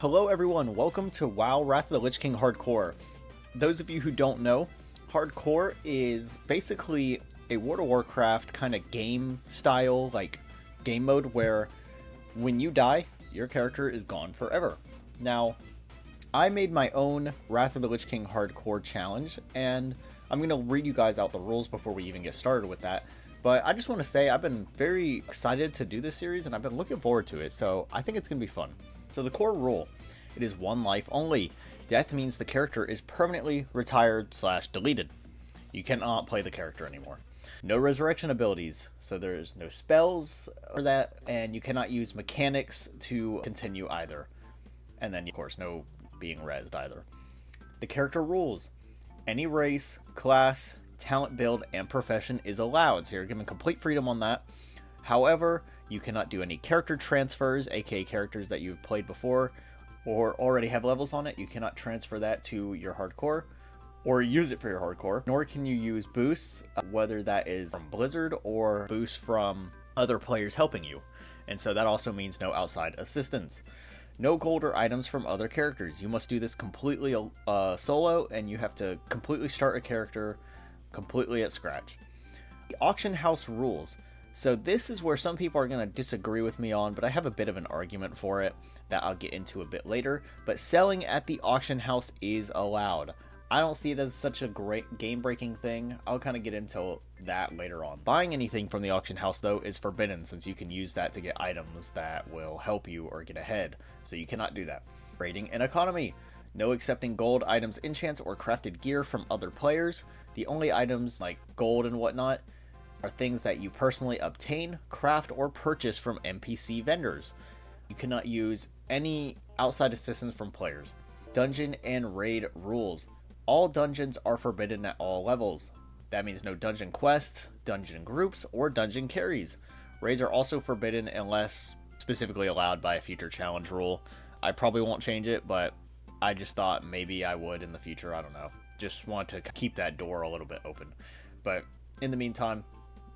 Hello everyone, welcome to WoW Wrath of the Lich King Hardcore. Those of you who don't know, Hardcore is basically a World of Warcraft kind of game style, like game mode where when you die, your character is gone forever. Now, I made my own Wrath of the Lich King Hardcore challenge, and I'm going to read you guys out the rules before we even get started with that. But I just want to say I've been very excited to do this series, and I've been looking forward to it, so I think it's going to be fun. So the core rule, it is one life only. Death means the character is permanently retired / deleted. You cannot play the character anymore. No resurrection abilities, so there's no spells for that, and you cannot use mechanics to continue either. And then, of course, no being rezzed either. The character rules. Any race, class, talent build, and profession is allowed, so you're given complete freedom on that. However, you cannot do any character transfers, aka characters that you've played before or already have levels on it. You cannot transfer that to your hardcore or use it for your hardcore, nor can you use boosts, whether that is from Blizzard or boosts from other players helping you. And so that also means no outside assistance. No gold or items from other characters. You must do this completely solo, and you have to completely start a character completely at scratch. The auction house rules. So this is where some people are going to disagree with me on, but I have a bit of an argument for it that I'll get into a bit later. But selling at the auction house is allowed. I don't see it as such a great game-breaking thing. I'll kind of get into that later on. Buying anything from the auction house, though, is forbidden, since you can use that to get items that will help you or get ahead. So you cannot do that. Rating and economy. No accepting gold, items, enchants, or crafted gear from other players. The only items, like gold and whatnot, are things that you personally obtain, craft, or purchase from NPC vendors. You cannot use any outside assistance from players. Dungeon and raid rules. All dungeons are forbidden at all levels. That means no dungeon quests, dungeon groups, or dungeon carries. Raids are also forbidden unless specifically allowed by a future challenge rule. I probably won't change it, but I just thought maybe I would in the future. I don't know. Just want to keep that door a little bit open. But in the meantime,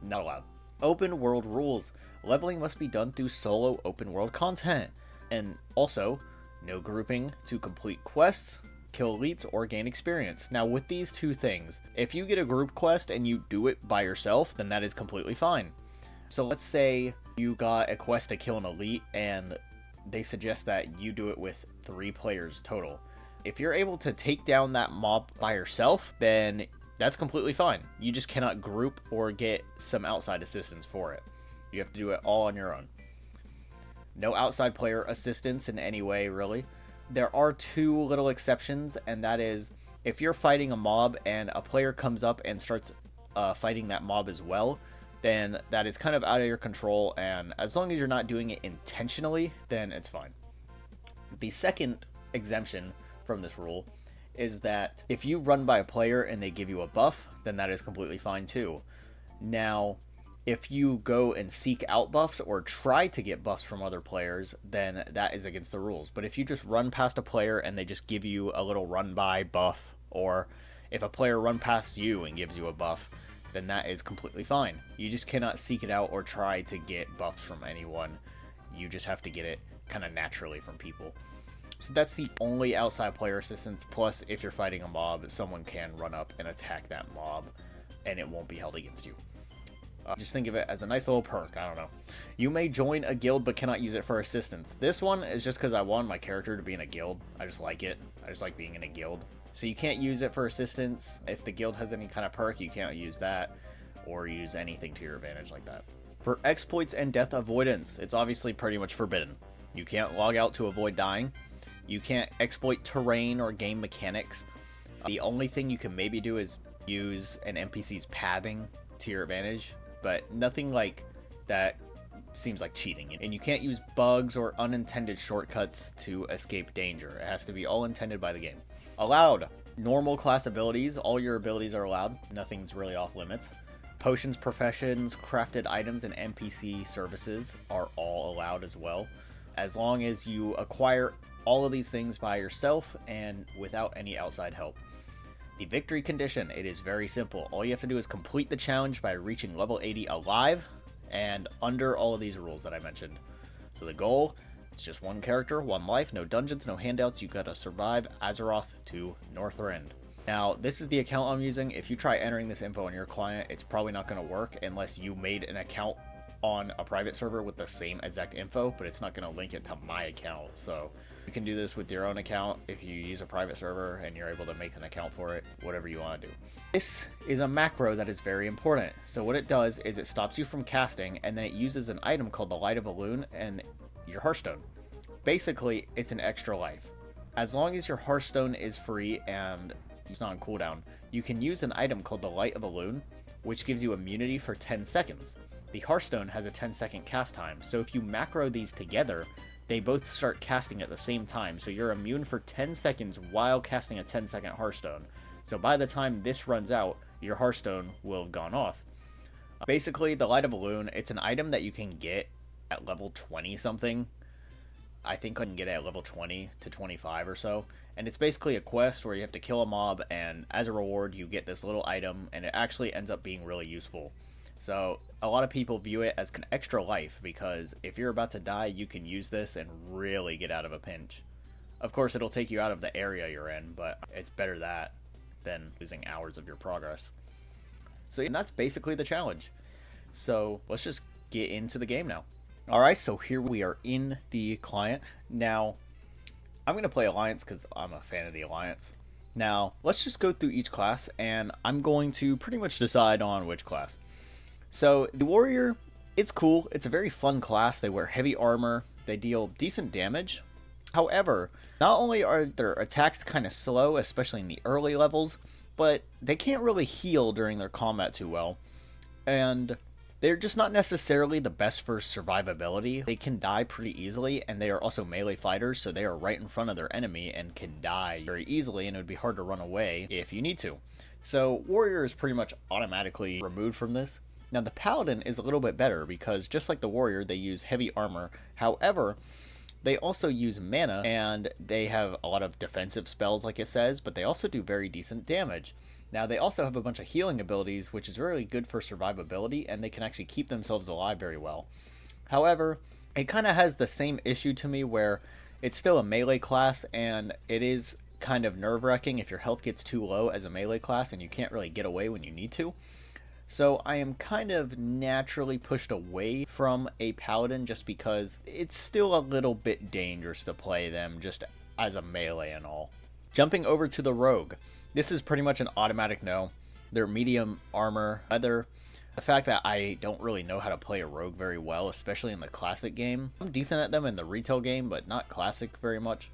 not allowed. Open world rules. Leveling must be done through solo open world content. And also, no grouping to complete quests, kill elites, or gain experience. Now with these two things, if you get a group quest and you do it by yourself, then that is completely fine. So let's say you got a quest to kill an elite and they suggest that you do it with 3 players total. If you're able to take down that mob by yourself, then that's completely fine. You just cannot group or get some outside assistance for it. You have to do it all on your own. No outside player assistance in any way, really. There are 2 little exceptions, and that is if you're fighting a mob and a player comes up and starts fighting that mob as well, then that is kind of out of your control, and as long as you're not doing it intentionally, then it's fine. The second exemption from this rule is that if you run by a player and they give you a buff, then that is completely fine too. Now, if you go and seek out buffs or try to get buffs from other players, then that is against the rules. But if you just run past a player and they just give you a little run by buff, or if a player run past you and gives you a buff, then that is completely fine. You just cannot seek it out or try to get buffs from anyone. You just have to get it kind of naturally from people. So that's the only outside player assistance, plus if you're fighting a mob, someone can run up and attack that mob, and it won't be held against you. Just think of it as a nice little perk, I don't know. You may join a guild but cannot use it for assistance. This one is just because I want my character to be in a guild. I just like it. I just like being in a guild. So you can't use it for assistance. If the guild has any kind of perk, you can't use that, or use anything to your advantage like that. For exploits and death avoidance, it's obviously pretty much forbidden. You can't log out to avoid dying. You can't exploit terrain or game mechanics. The only thing you can maybe do is use an NPC's pathing to your advantage, but nothing like that seems like cheating. And you can't use bugs or unintended shortcuts to escape danger. It has to be all intended by the game. Allowed. Normal class abilities. All your abilities are allowed. Nothing's really off limits. Potions, professions, crafted items, and NPC services are all allowed as well, as long as you acquire all of these things by yourself and without any outside help. The victory condition, it is very simple. All you have to do is complete the challenge by reaching level 80 alive and under all of these rules that I mentioned. So the goal, It's just one character, one life, no dungeons, no handouts. You gotta survive Azeroth to Northrend. Now, this is the account I'm using. If you try entering this info on your client, it's probably not going to work unless you made an account on a private server with the same exact info, but it's not going to link it to my account. So you can do this with your own account if you use a private server and you're able to make an account for it, whatever you want to do. This is a macro that is very important. So what it does is it stops you from casting, and then it uses an item called the Light of Elune and your Hearthstone. Basically, it's an extra life. As long as your Hearthstone is free and it's not on cooldown, you can use an item called the Light of Elune, which gives you immunity for 10 seconds. The Hearthstone has a 10-second cast time, so if you macro these together, they both start casting at the same time, so you're immune for 10 seconds while casting a 10-second Hearthstone. So by the time this runs out, your Hearthstone will have gone off. Basically, the Light of Elune, it's an item that you can get at level 20 something. I think I can get it at level 20 to 25 or so. And it's basically a quest where you have to kill a mob, and as a reward you get this little item, and it actually ends up being really useful. So a lot of people view it as an extra life, because if you're about to die, you can use this and really get out of a pinch. Of course, it'll take you out of the area you're in, but it's better that than losing hours of your progress. So and that's basically the challenge. So let's just get into the game now. Alright, so here we are in the client. Now, I'm going to play Alliance because I'm a fan of the Alliance. Now, let's just go through each class, and I'm going to pretty much decide on which class. So, the Warrior, it's cool. It's a very fun class. They wear heavy armor. They deal decent damage. However, not only are their attacks kind of slow, especially in the early levels, but they can't really heal during their combat too well. And they're just not necessarily the best for survivability. They can die pretty easily, and they are also melee fighters, so they are right in front of their enemy and can die very easily, and it would be hard to run away if you need to. So Warrior is pretty much automatically removed from this. Now the Paladin is a little bit better because just like the Warrior, they use heavy armor. However, they also use mana, and they have a lot of defensive spells like it says, but they also do very decent damage. Now, they also have a bunch of healing abilities, which is really good for survivability, and they can actually keep themselves alive very well. However, it kind of has the same issue to me where it's still a melee class, and it is kind of nerve-wracking if your health gets too low as a melee class and you can't really get away when you need to. So I am kind of naturally pushed away from a Paladin just because it's still a little bit dangerous to play them just as a melee and all. Jumping over to the Rogue. This is pretty much an automatic no. They're medium armor. The fact that I don't really know how to play a rogue very well, especially in the classic game. I'm decent at them in the retail game, but not classic very much.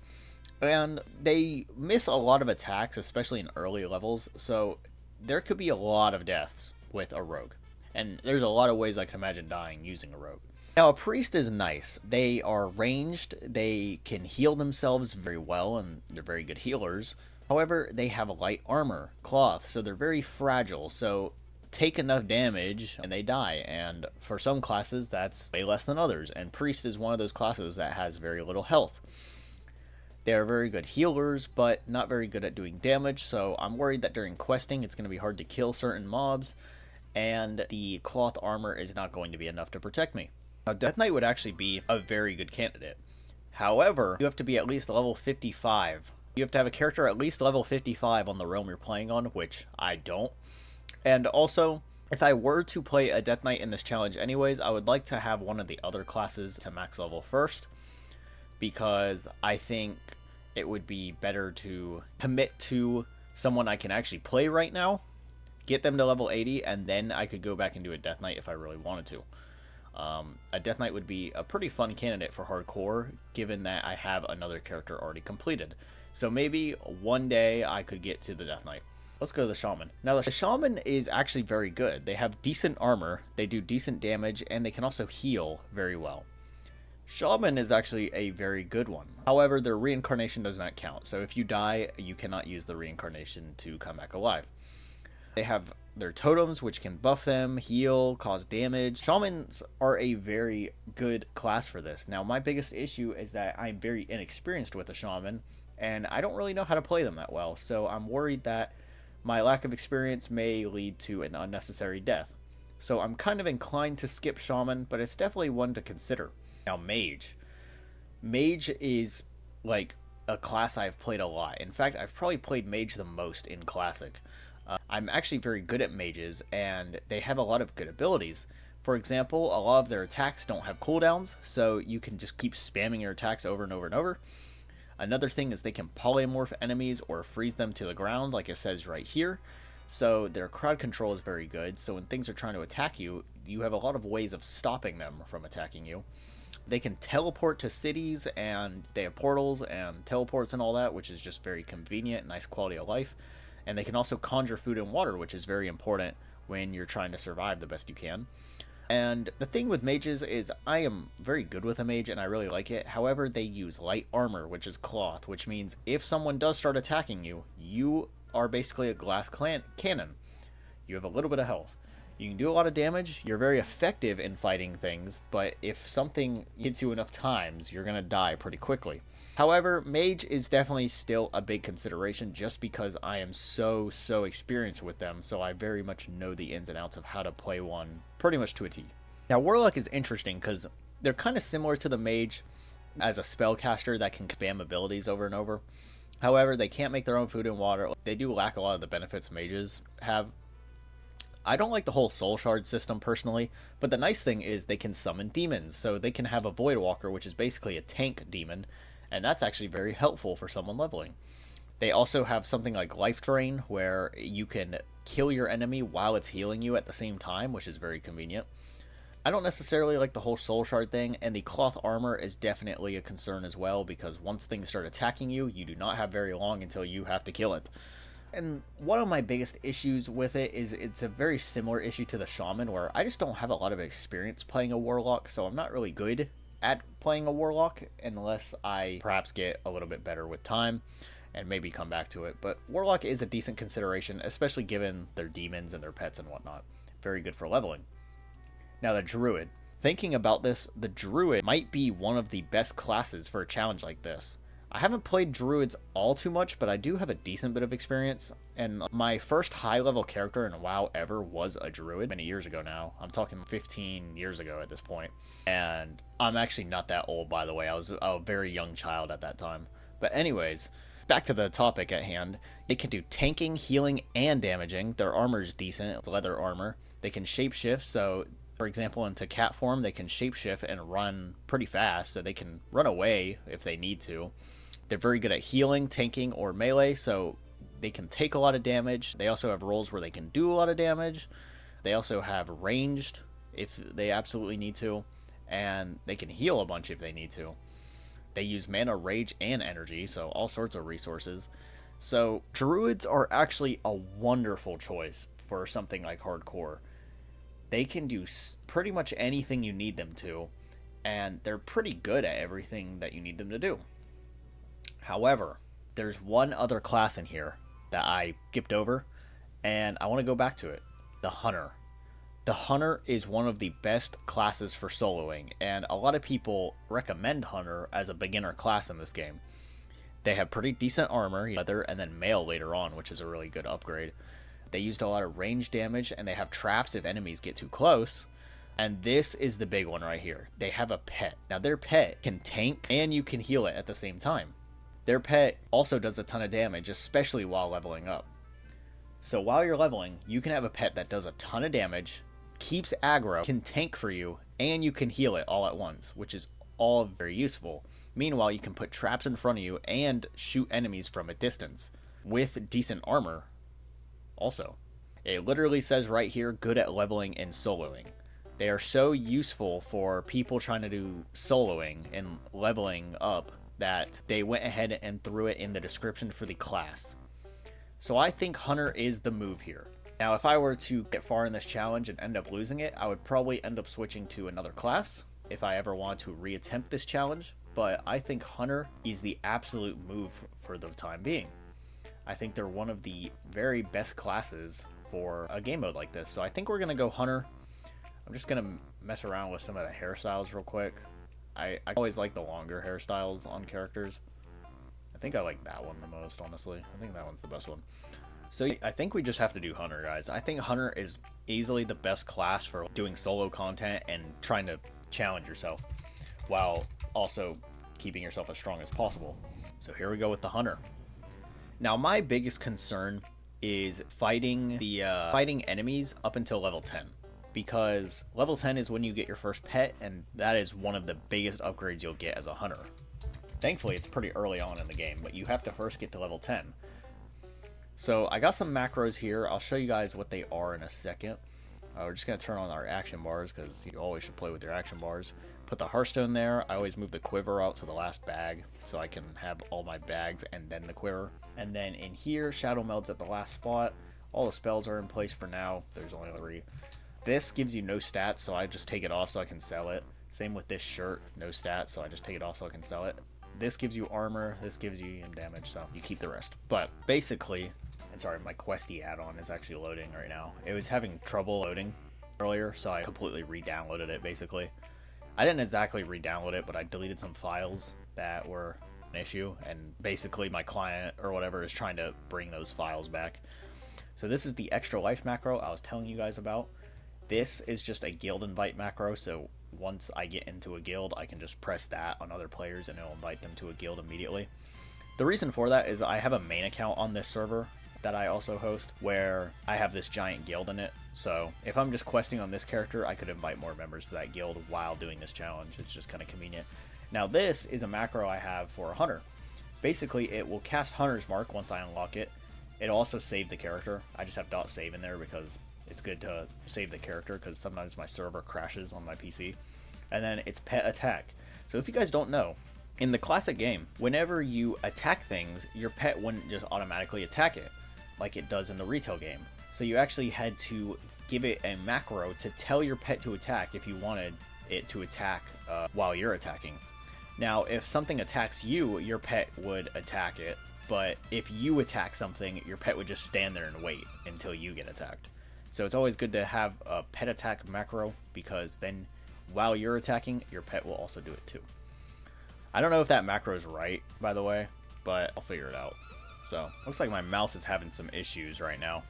And they miss a lot of attacks, especially in early levels, so there could be a lot of deaths with a rogue. And there's a lot of ways I can imagine dying using a rogue. Now, a priest is nice. They are ranged, they can heal themselves very well, and they're very good healers. However, they have a light armor, cloth, so they're very fragile, so take enough damage and they die, and for some classes that's way less than others, and priest is one of those classes that has very little health. They are very good healers, but not very good at doing damage, so I'm worried that during questing it's going to be hard to kill certain mobs, and the cloth armor is not going to be enough to protect me. Now, Death Knight would actually be a very good candidate. However, you have to be at least level 55. You have to have a character at least level 55 on the realm you're playing on, which I don't. And also, if I were to play a Death Knight in this challenge anyways, I would like to have one of the other classes to max level first, because I think it would be better to commit to someone I can actually play right now, get them to level 80, and then I could go back and do a Death Knight if I really wanted to. A Death Knight would be a pretty fun candidate for hardcore, given that I have another character already completed. So maybe one day I could get to the Death Knight. Let's go to the Shaman. Now, the Shaman is actually very good. They have decent armor, they do decent damage, and they can also heal very well. Shaman is actually a very good one. However, their reincarnation does not count. So if you die, you cannot use the reincarnation to come back alive. They have their totems, which can buff them, heal, cause damage. Shamans are a very good class for this. Now, my biggest issue is that I'm very inexperienced with a Shaman, and I don't really know how to play them that well, so I'm worried that my lack of experience may lead to an unnecessary death. So I'm kind of inclined to skip Shaman, but it's definitely one to consider. Now, Mage. Mage is like a class I've played a lot. In fact, I've probably played Mage the most in Classic. I'm actually very good at mages, and they have a lot of good abilities. For example, a lot of their attacks don't have cooldowns, so you can just keep spamming your attacks over and over and over. Another thing is they can polymorph enemies or freeze them to the ground, like it says right here. So their crowd control is very good, so when things are trying to attack you, you have a lot of ways of stopping them from attacking you. They can teleport to cities, and they have portals and teleports and all that, which is just very convenient, nice quality of life. And they can also conjure food and water, which is very important when you're trying to survive the best you can. And the thing with mages is I am very good with a mage and I really like it. However, they use light armor, which is cloth, which means if someone does start attacking you, you are basically a glass cannon. You have a little bit of health. You can do a lot of damage. You're very effective in fighting things, but if something hits you enough times, you're going to die pretty quickly. However, mage is definitely still a big consideration just because I am so experienced with them, so I very much know the ins and outs of how to play one pretty much to a T. Now, Warlock is interesting because they're kind of similar to the mage as a spellcaster that can spam abilities over and over. However, they can't make their own food and water. They do lack a lot of the benefits mages have. I don't like the whole soul shard system personally, but the nice thing is they can summon demons, so they can have a Voidwalker, which is basically a tank demon, and that's actually very helpful for someone leveling. They also have something like Life Drain, where you can kill your enemy while it's healing you at the same time, which is very convenient. I don't necessarily like the whole soul shard thing, and the cloth armor is definitely a concern as well, because once things start attacking you, you do not have very long until you have to kill it. And one of my biggest issues with it is it's a very similar issue to the Shaman, where I just don't have a lot of experience playing a Warlock, so I'm not really good at playing a Warlock unless I perhaps get a little bit better with time and maybe come back to it. But Warlock is a decent consideration, especially given their demons and their pets and whatnot. Very good for leveling. Now the Druid. Thinking about this, the Druid might be one of the best classes for a challenge like this. I haven't played Druids all too much, but I do have a decent bit of experience, and my first high-level character in WoW ever was a Druid many years ago now. I'm talking 15 years ago at this point, and I'm actually not that old, by the way. I was a very young child at that time. But anyways, back to the topic at hand. It can do tanking, healing, and damaging. Their armor is decent. It's leather armor. They can shapeshift, so for example, into cat form, they can shapeshift and run pretty fast, so they can run away if they need to. They're very good at healing, tanking, or melee, so they can take a lot of damage. They also have roles where they can do a lot of damage. They also have ranged if they absolutely need to, and they can heal a bunch if they need to. They use mana, rage, and energy, so all sorts of resources. So Druids are actually a wonderful choice for something like hardcore. They can do pretty much anything you need them to, and they're pretty good at everything that you need them to do. However, there's one other class in here that I skipped over, and I want to go back to it. The Hunter. The Hunter is one of the best classes for soloing, and a lot of people recommend Hunter as a beginner class in this game. They have pretty decent armor, leather, and then mail later on, which is a really good upgrade. They used a lot of range damage, and they have traps if enemies get too close. And this is the big one right here. They have a pet. Now, their pet can tank, and you can heal it at the same time. Their pet also does a ton of damage, especially while leveling up. So while you're leveling, you can have a pet that does a ton of damage, keeps aggro, can tank for you, and you can heal it all at once, which is all very useful. Meanwhile, you can put traps in front of you and shoot enemies from a distance with decent armor also. It literally says right here, good at leveling and soloing. They are so useful for people trying to do soloing and leveling up that they went ahead and threw it in the description for the class. So I think Hunter is the move here. Now, if I were to get far in this challenge and end up losing it, I would probably end up switching to another class if I ever want to reattempt this challenge, but I think Hunter is the absolute move for the time being. I think they're one of the very best classes for a game mode like this, so I think we're going to go Hunter. I'm just going to mess around with some of the hairstyles real quick. I always like the longer hairstyles on characters. I think I like that one the most, honestly. I think that one's the best one. So I think we just have to do Hunter, guys. I think Hunter is easily the best class for doing solo content and trying to challenge yourself, while also keeping yourself as strong as possible. So here we go with the hunter. Now my biggest concern is fighting enemies up until level 10, because level 10 is when you get your first pet, and that is one of the biggest upgrades you'll get as a hunter. Thankfully it's pretty early on in the game, but you have to first get to level 10. So I got some macros here. I'll show you guys what they are in a second. We're just going to turn on our action bars, because you always should play with your action bars. Put the Hearthstone there. I always move the quiver out to the last bag, so I can have all my bags and then the quiver. And then in here, Shadow Meld's at the last spot. All the spells are in place for now. There's only 3. This gives you no stats, so I just take it off so I can sell it. Same with this shirt, no stats, so I just take it off so I can sell it. This gives you armor, this gives you damage, so you keep the rest. But basically, and sorry, my Questy add-on is actually loading right now. It was having trouble loading earlier, so I completely re-downloaded it, basically. I didn't exactly re-download it, but I deleted some files that were an issue, and basically my client or whatever is trying to bring those files back. So this is the extra life macro I was telling you guys about. This is just a guild invite macro, so once I get into a guild, I can just press that on other players and it'll invite them to a guild immediately. The reason for that is I have a main account on this server that I also host, where I have this giant guild in it. So if I'm just questing on this character, I could invite more members to that guild while doing this challenge. It's just kind of convenient. Now this is a macro I have for a hunter. Basically, it will cast Hunter's Mark once I unlock it. It'll also save the character. I just have .save in there because it's good to save the character, because sometimes my server crashes on my PC. And then it's pet attack. So if you guys don't know, in the classic game, whenever you attack things, your pet wouldn't just automatically attack it like it does in the retail game. So you actually had to give it a macro to tell your pet to attack if you wanted it to attack while you're attacking. Now, if something attacks you, your pet would attack it, but if you attack something, your pet would just stand there and wait until you get attacked. So it's always good to have a pet attack macro, because then while you're attacking, your pet will also do it too. I don't know if that macro is right, by the way, but I'll figure it out. So, looks like my mouse is having some issues right now.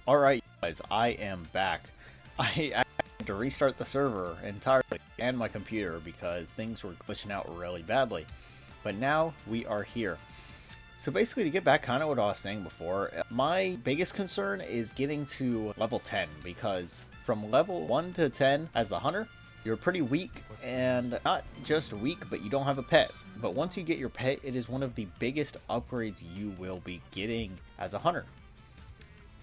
Alright guys, I am back. I had to restart the server entirely and my computer because things were glitching out really badly. But now we are here. So basically, to get back kind of what I was saying before, my biggest concern is getting to level 10, because from level 1 to 10 as the hunter, you're pretty weak, and not just weak, but you don't have a pet. But once you get your pet, it is one of the biggest upgrades you will be getting as a hunter.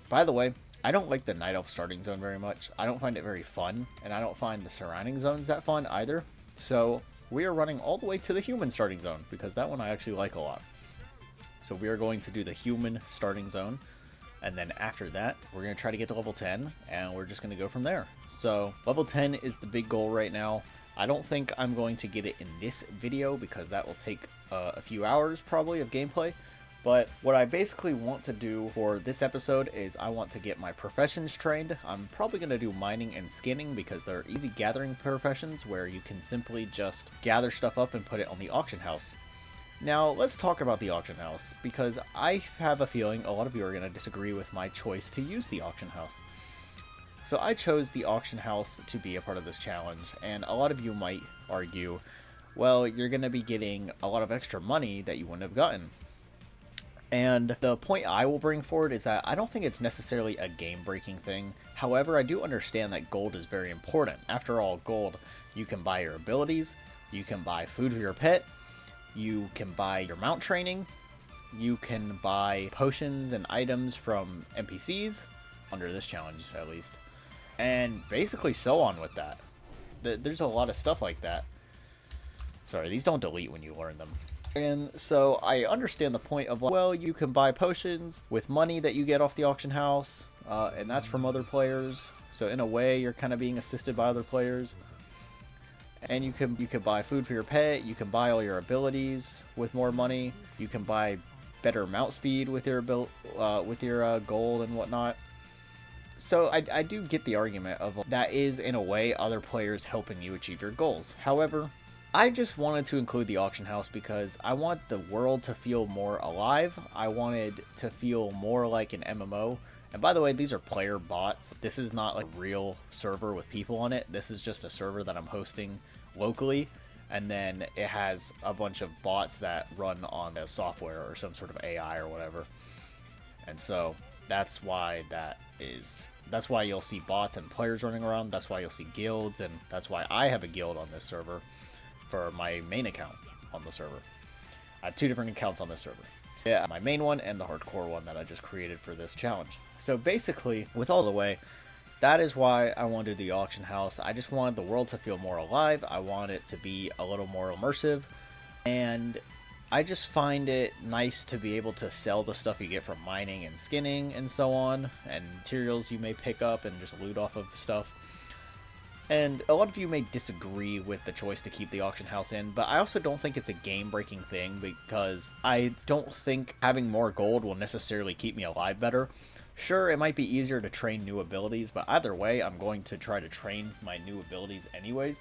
By the way, I don't like the Night Elf starting zone very much. I don't find it very fun, and I don't find the surrounding zones that fun either. So we are running all the way to the human starting zone, because that one I actually like a lot. So we are going to do the human starting zone, and then after that, we're going to try to get to level 10, and we're just going to go from there. So level 10 is the big goal right now. I don't think I'm going to get it in this video, because that will take a few hours probably of gameplay. But what I basically want to do for this episode is I want to get my professions trained. I'm probably going to do mining and skinning, because they're easy gathering professions where you can simply just gather stuff up and put it on the auction house. Now, let's talk about the auction house, because I have a feeling a lot of you are going to disagree with my choice to use the auction house. So I chose the auction house to be a part of this challenge, and a lot of you might argue, well, you're going to be getting a lot of extra money that you wouldn't have gotten. And the point I will bring forward is that I don't think it's necessarily a game-breaking thing. However, I do understand that gold is very important. After all, gold, you can buy your abilities, you can buy food for your pet, you can buy your mount training, you can buy potions and items from NPCs, under this challenge at least, and basically so on with that. There's a lot of stuff like that. Sorry, these don't delete when you learn them. And so I understand the point of, well, you can buy potions with money that you get off the auction house, and that's from other players. So in a way, you're kind of being assisted by other players. And you can buy food for your pet, you can buy all your abilities with more money, you can buy better mount speed with your gold and whatnot. So I do get the argument of that is, in a way, other players helping you achieve your goals. However, I just wanted to include the auction house because I want the world to feel more alive. I wanted to feel more like an MMO. And by the way, these are player bots. This is not like a real server with people on it. This is just a server that I'm hosting locally and then it has a bunch of bots that run on the software or some sort of AI or whatever. And so that's why that's why you'll see bots and players running around. That's why you'll see guilds, and that's why I have a guild on this server for my main account on the server. I have 2 different accounts on this server. Yeah, my main one and the hardcore one that I just created for this challenge. So basically, with all the way, that is why I wanted the auction house. I just wanted the world to feel more alive. I want it to be a little more immersive. And I just find it nice to be able to sell the stuff you get from mining and skinning and so on, and materials you may pick up and just loot off of stuff. And a lot of you may disagree with the choice to keep the auction house in, but I also don't think it's a game-breaking thing, because I don't think having more gold will necessarily keep me alive better. Sure, it might be easier to train new abilities, but either way, I'm going to try to train my new abilities anyways.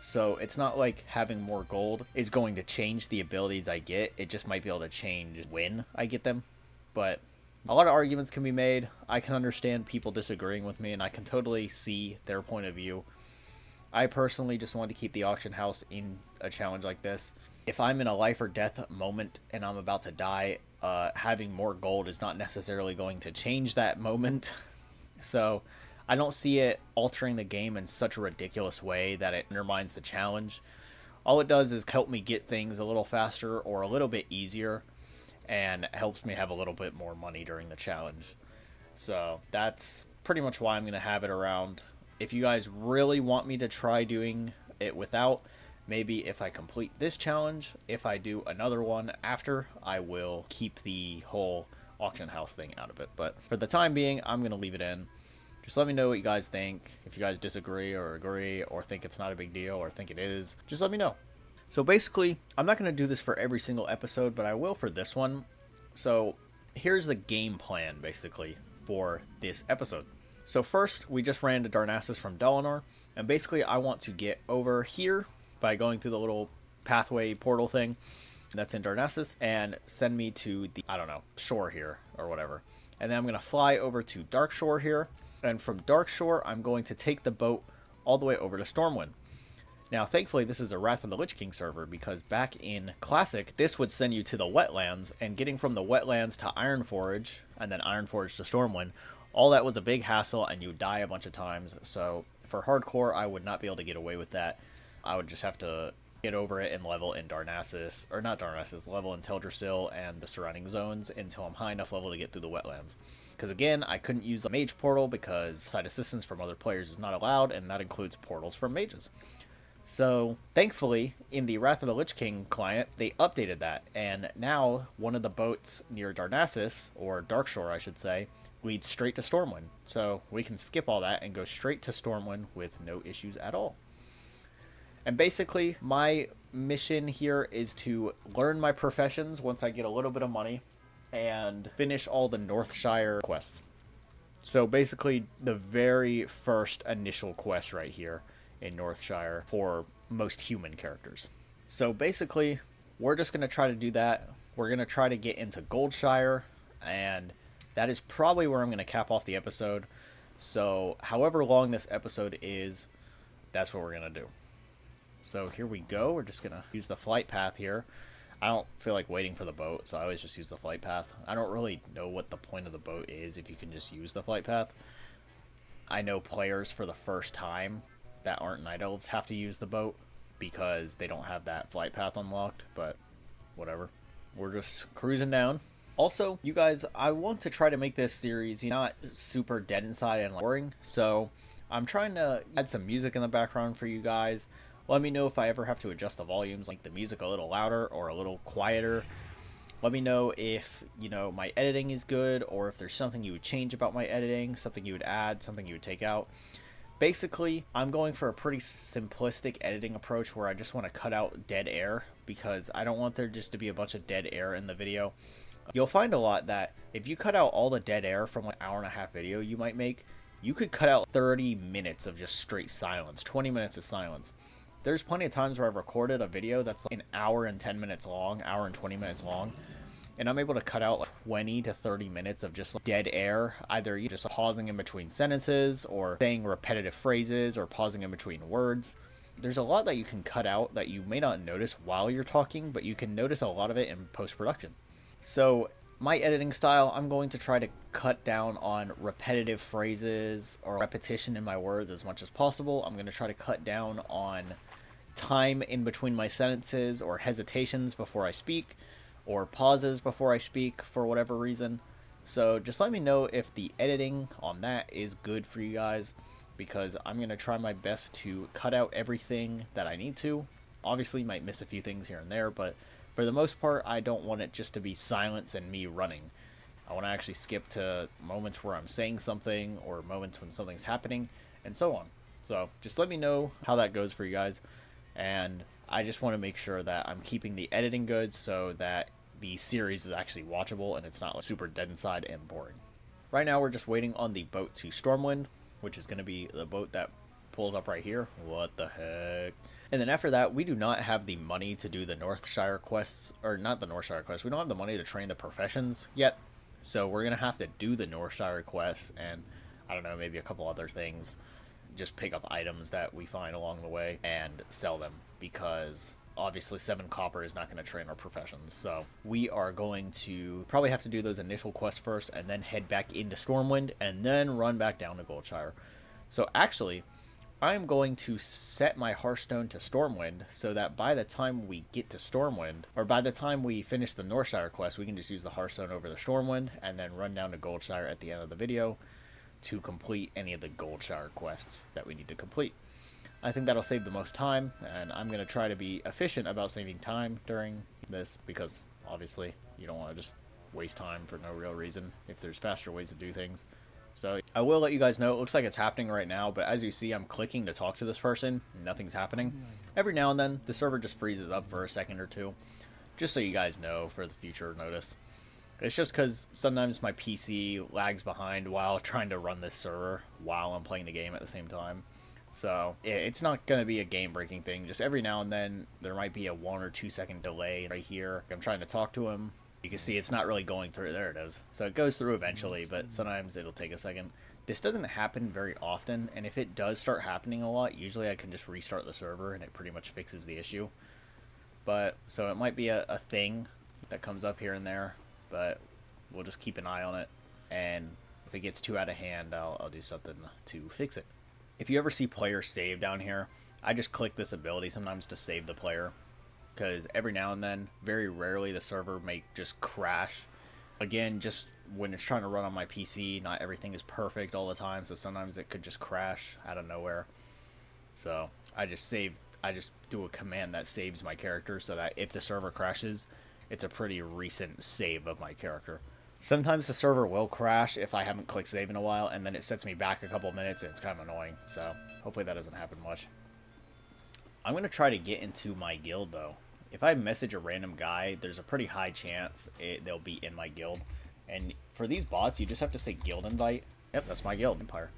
So it's not like having more gold is going to change the abilities I get. It just might be able to change when I get them. But a lot of arguments can be made. I can understand people disagreeing with me, and I can totally see their point of view. I personally just want to keep the auction house in a challenge like this. If I'm in a life or death moment and I'm about to die, having more gold is not necessarily going to change that moment. So I don't see it altering the game in such a ridiculous way that it undermines the challenge. All it does is help me get things a little faster or a little bit easier, and helps me have a little bit more money during the challenge. So that's pretty much why I'm going to have it around. If you guys really want me to try doing it without, maybe if I complete this challenge, if I do another one after, I will keep the whole auction house thing out of it. But for the time being, I'm going to leave it in. Just let me know what you guys think. If you guys disagree or agree or think it's not a big deal or think it is, just let me know. So basically, I'm not going to do this for every single episode, but I will for this one. So here's the game plan, basically, for this episode. So first, we just ran to Darnassus from Dalinar, and basically I want to get over here by going through the little pathway portal thing that's in Darnassus, and send me to the, I don't know, shore here, or whatever. And then I'm going to fly over to Darkshore here, and from Darkshore, I'm going to take the boat all the way over to Stormwind. Now, thankfully, this is a Wrath of the Lich King server, because back in Classic, this would send you to the Wetlands, and getting from the Wetlands to Ironforge, and then Ironforge to Stormwind, all that was a big hassle, and you would die a bunch of times. So for Hardcore, I would not be able to get away with that. I would just have to get over it and level in Darnassus, or not Darnassus, level in Teldrassil and the surrounding zones until I'm high enough level to get through the Wetlands. Because again, I couldn't use the mage portal because side assistance from other players is not allowed, and that includes portals from mages. So, thankfully, in the Wrath of the Lich King client, they updated that, and now one of the boats near Darnassus, or Darkshore I should say, leads straight to Stormwind. So we can skip all that and go straight to Stormwind with no issues at all. And basically, my mission here is to learn my professions once I get a little bit of money, and finish all the Northshire quests. So basically, the very first initial quest right here in Northshire for most human characters. So basically, we're just going to try to do that. We're going to try to get into Goldshire, and that is probably where I'm going to cap off the episode. So however long this episode is, that's what we're going to do. So here we go. We're just going to use the flight path here. I don't feel like waiting for the boat, so I always just use the flight path. I don't really know what the point of the boat is if you can just use the flight path. I know players for the first time that aren't Night Elves have to use the boat because they don't have that flight path unlocked, but whatever. We're just cruising down. Also, you guys, I want to try to make this series not super dead inside and boring, so I'm trying to add some music in the background for you guys. Let me know if I ever have to adjust the volumes, like the music a little louder or a little quieter. Let me know if, my editing is good, or if there's something you would change about my editing, something you would add, something you would take out. Basically, I'm going for a pretty simplistic editing approach where I just want to cut out dead air, because I don't want there just to be a bunch of dead air in the video. You'll find a lot that if you cut out all the dead air from an hour and a half video you might make, you could cut out 30 minutes of just straight silence, 20 minutes of silence. There's plenty of times where I've recorded a video that's like an hour and 10 minutes long, hour and 20 minutes long, and I'm able to cut out like 20 to 30 minutes of just like dead air, either just pausing in between sentences or saying repetitive phrases or pausing in between words. there's a lot that you can cut out that you may not notice while you're talking, but you can notice a lot of it in post-production. So my editing style, I'm going to try to cut down on repetitive phrases or repetition in my words as much as possible. I'm going to try to cut down on time in between my sentences or hesitations before I speak or pauses before I speak for whatever reason. So just let me know if the editing on that is good for you guys, because I'm going to try my best to cut out everything that I need to. Obviously, might miss a few things here and there, but for the most part, I don't want it just to be silence and me running. I want to actually skip to moments where I'm saying something or moments when something's happening and so on. So just let me know how that goes for you guys. And I just want to make sure that I'm keeping the editing good so that the series is actually watchable and it's not like super dead inside and boring. Right now we're just waiting on the boat to Stormwind, which is going to be the boat that pulls up right here. What the heck? And then after that, we do not have the money to do the Northshire quests, or not the Northshire quests. We don't have the money to train the professions yet. So we're going to have to do the Northshire quests and, I don't know, maybe a couple other things. Just pick up items that we find along the way and sell them, because obviously 7 copper is not going to train our professions. So we are going to probably have to do those initial quests first and then head back into Stormwind and then run back down to Goldshire. So actually, I'm going to set my Hearthstone to Stormwind so that by the time we get to Stormwind, or by the time we finish the Northshire quest, we can just use the Hearthstone over the Stormwind and then run down to Goldshire at the end of the video to complete any of the Goldshire quests that we need to complete. I think that'll save the most time, and I'm going to try to be efficient about saving time during this, because obviously you don't want to just waste time for no real reason if there's faster ways to do things. So I will let you guys know. It looks like it's happening right now, but as you see, I'm clicking to talk to this person. Nothing's happening. Every now and then, the server just freezes up for a second or two, just so you guys know for the future notice. It's just because sometimes my PC lags behind while trying to run this server while I'm playing the game at the same time. So it's not going to be a game-breaking thing. Just every now and then, there might be a 1 or 2 second delay right here. I'm trying to talk to him. You can see it's not really going through. There it is. So it goes through eventually, but sometimes it'll take a second. This doesn't happen very often, and if it does start happening a lot, usually I can just restart the server and it pretty much fixes the issue. But so it might be a thing that comes up here and there, but we'll just keep an eye on it, and if it gets too out of hand, I'll do something to fix it. If you ever see player save down here, I just click this ability sometimes to save the player, because every now and then, very rarely, the server may just crash. Again, just when it's trying to run on my PC, not everything is perfect all the time, so sometimes it could just crash out of nowhere. So I just do a command that saves my character so that if the server crashes, it's a pretty recent save of my character. Sometimes the server will crash if I haven't clicked save in a while, and then it sets me back a couple minutes, and it's kind of annoying. So hopefully that doesn't happen much. I'm going to try to get into my guild, though. If I message a random guy, there's a pretty high chance they'll be in my guild. And for these bots, you just have to say guild invite. Yep, that's my guild, Empire.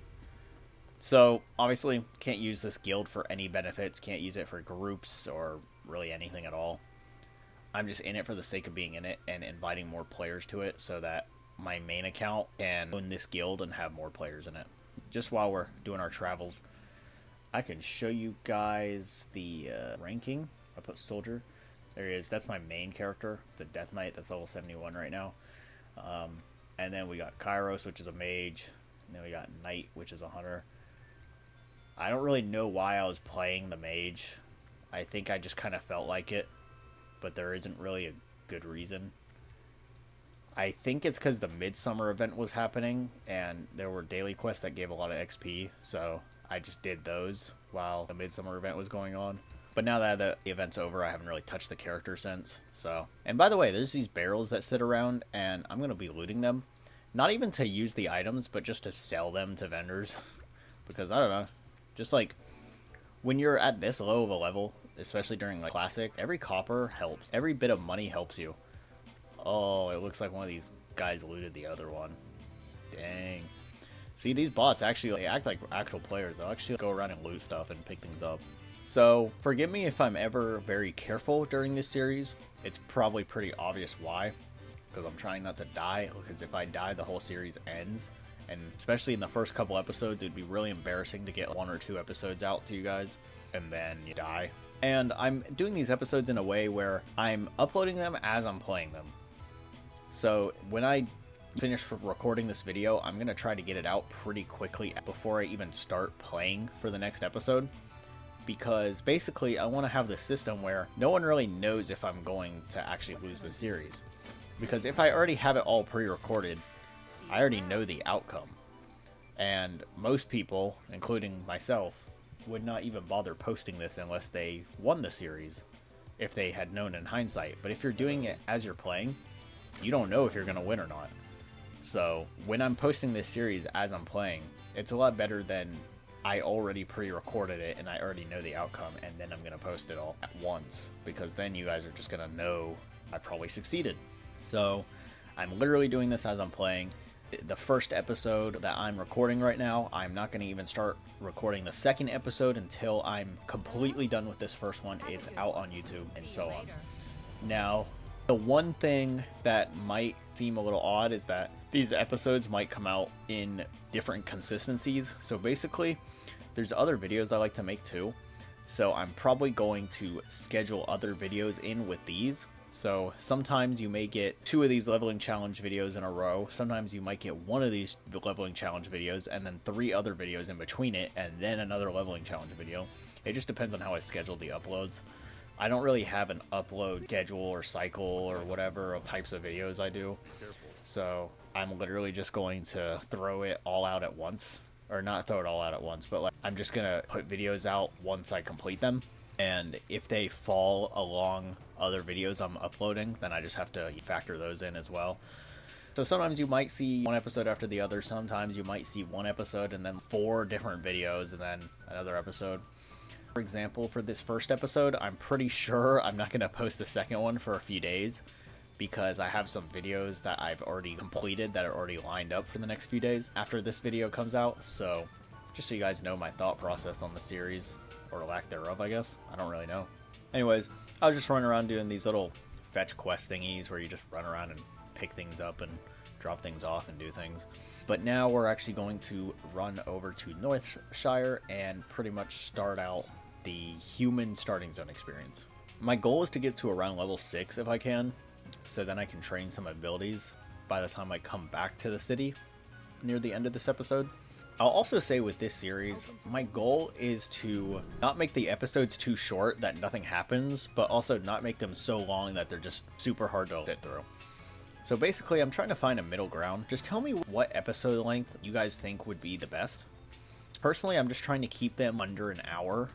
So obviously, can't use this guild for any benefits. Can't use it for groups or really anything at all. I'm just in it for the sake of being in it and inviting more players to it so that my main account can own this guild and have more players in it. Just while we're doing our travels, I can show you guys the ranking. I put soldier. There he is. That's my main character. It's a Death Knight. That's level 71 right now. And then we got Kairos, which is a mage. And then we got Knight, which is a hunter. I don't really know why I was playing the mage. I think I just kind of felt like it, but there isn't really a good reason. I think it's because the Midsummer event was happening, and there were daily quests that gave a lot of XP, so I just did those while the Midsummer event was going on. But now that the event's over, I haven't really touched the character since. So, and by the way, there's these barrels that sit around, and I'm going to be looting them. Not even to use the items, but just to sell them to vendors. Because, I don't know, just like, when you're at this low of a level, especially during like Classic, every copper helps. Every bit of money helps you. Oh, it looks like one of these guys looted the other one. Dang. See, these bots actually they act like actual players. They'll actually go around and loot stuff and pick things up. So, forgive me if I'm ever very careful during this series. It's probably pretty obvious why. Because I'm trying not to die. Because if I die, the whole series ends. And especially in the first couple episodes, it'd be really embarrassing to get 1 or 2 episodes out to you guys and then you die. And I'm doing these episodes in a way where I'm uploading them as I'm playing them. So when I finish recording this video, I'm going to try to get it out pretty quickly before I even start playing for the next episode. Because basically I want to have this system where no one really knows if I'm going to actually lose the series. Because if I already have it all pre-recorded, I already know the outcome. And most people, including myself, would not even bother posting this unless they won the series, if they had known in hindsight. But if you're doing it as you're playing, you don't know if you're going to win or not. So when I'm posting this series as I'm playing, it's a lot better than I already pre-recorded it and I already know the outcome, and then I'm going to post it all at once, because then you guys are just going to know I probably succeeded. So I'm literally doing this as I'm playing. The first episode that I'm recording right now, I'm not going to even start recording the second episode until I'm completely done with this first one. It's out on YouTube and so on. Now, the one thing that might seem a little odd is that these episodes might come out in different consistencies. So basically, there's other videos I like to make too. So I'm probably going to schedule other videos in with these. So sometimes you may get 2 of these leveling challenge videos in a row. Sometimes you might get 1 of these leveling challenge videos and then 3 other videos in between it, and then another leveling challenge video. It just depends on how I schedule the uploads. I don't really have an upload schedule or cycle or whatever of types of videos I do. So I'm literally just going to throw it all out at once. Or not throw it all out at once, but like I'm just going to put videos out once I complete them. And if they fall along other videos I'm uploading, then I just have to factor those in as well. So sometimes you might see 1 episode after the other. Sometimes you might see 1 episode and then 4 different videos and then another episode. For example, for this first episode, I'm pretty sure I'm not going to post the second one for a few days, because I have some videos that I've already completed that are already lined up for the next few days after this video comes out. So just so you guys know my thought process on the series, or lack thereof, I guess. I don't really know. Anyways, I was just running around doing these little fetch quest thingies where you just run around and pick things up and drop things off and do things. But now we're actually going to run over to Northshire and pretty much start out the human starting zone experience. My goal is to get to around level 6 if I can, so then I can train some abilities by the time I come back to the city near the end of this episode. I'll also say with this series, my goal is to not make the episodes too short that nothing happens, but also not make them so long that they're just super hard to sit through. So basically, I'm trying to find a middle ground. Just tell me what episode length you guys think would be the best. Personally, I'm just trying to keep them under an hour.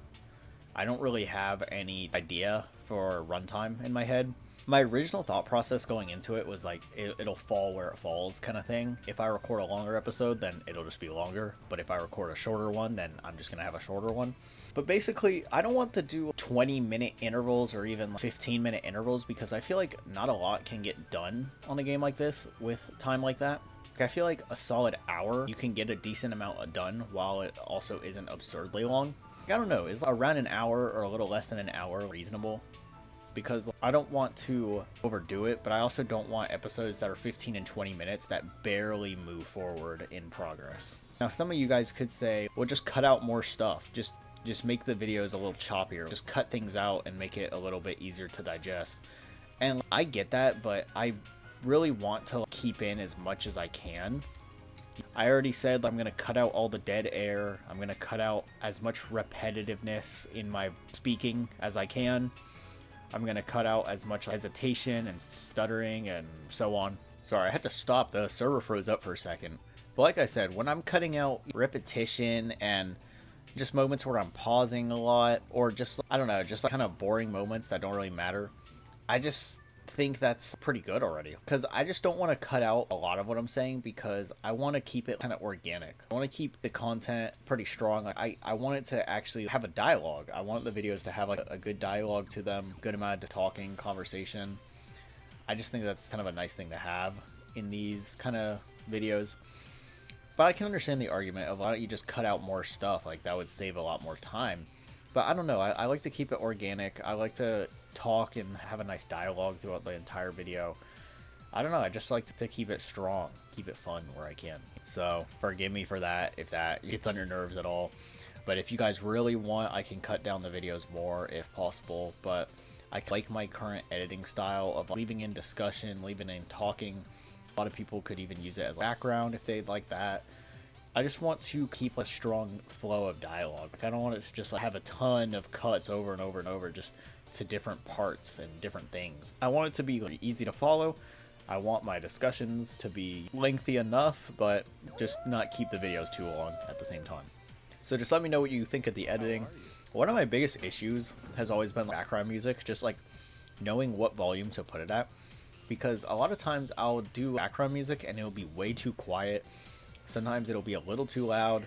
I don't really have any idea for runtime in my head. My original thought process going into it was like, it'll fall where it falls kind of thing. If I record a longer episode, then it'll just be longer. But if I record a shorter one, then I'm just going to have a shorter one. But basically, I don't want to do 20-minute intervals or even 15-minute intervals, because I feel like not a lot can get done on a game like this with time like that. I feel like a solid hour, you can get a decent amount done while it also isn't absurdly long. I don't know, is around an hour or a little less than an hour reasonable? Because I don't want to overdo it, but I also don't want episodes that are 15 and 20 minutes that barely move forward in progress. Now, some of you guys could say, well, just cut out more stuff. Just make the videos a little choppier. Just cut things out and make it a little bit easier to digest. And I get that, but I really want to keep in as much as I can. I already said I'm going to cut out all the dead air. I'm going to cut out as much repetitiveness in my speaking as I can. I'm going to cut out as much hesitation and stuttering and so on. Sorry, I had to stop. The server froze up for a second. But like I said, when I'm cutting out repetition and just moments where I'm pausing a lot, or just, I don't know, just like kind of boring moments that don't really matter, I just think that's pretty good already. Because I just don't want to cut out a lot of what I'm saying, because I want to keep it kind of organic. I want to keep the content pretty strong. I want it to actually have a dialogue. I want the videos to have like a good dialogue to them, good amount of talking, conversation. I just think that's kind of a nice thing to have in these kind of videos. But I can understand the argument of, why don't you just cut out more stuff? Like, that would save a lot more time. But I don't know, I like to keep it organic. I like to talk and have a nice dialogue throughout the entire video. I don't know, I just like to keep it strong, keep it fun where I can. So forgive me for that if that gets on your nerves at all. But if you guys really want, I can cut down the videos more if possible. But I like my current editing style of leaving in discussion, leaving in talking. A lot of people could even use it as a background if they'd like that. I just want to keep a strong flow of dialogue. Like, I don't want it to just have a ton of cuts over and over and over just to different parts and different things. I want it to be easy to follow. I want my discussions to be lengthy enough, but just not keep the videos too long at the same time. So just let me know what you think of the editing. One of my biggest issues has always been background music, just like knowing what volume to put it at. Because a lot of times I'll do background music and it'll be way too quiet. Sometimes it'll be a little too loud.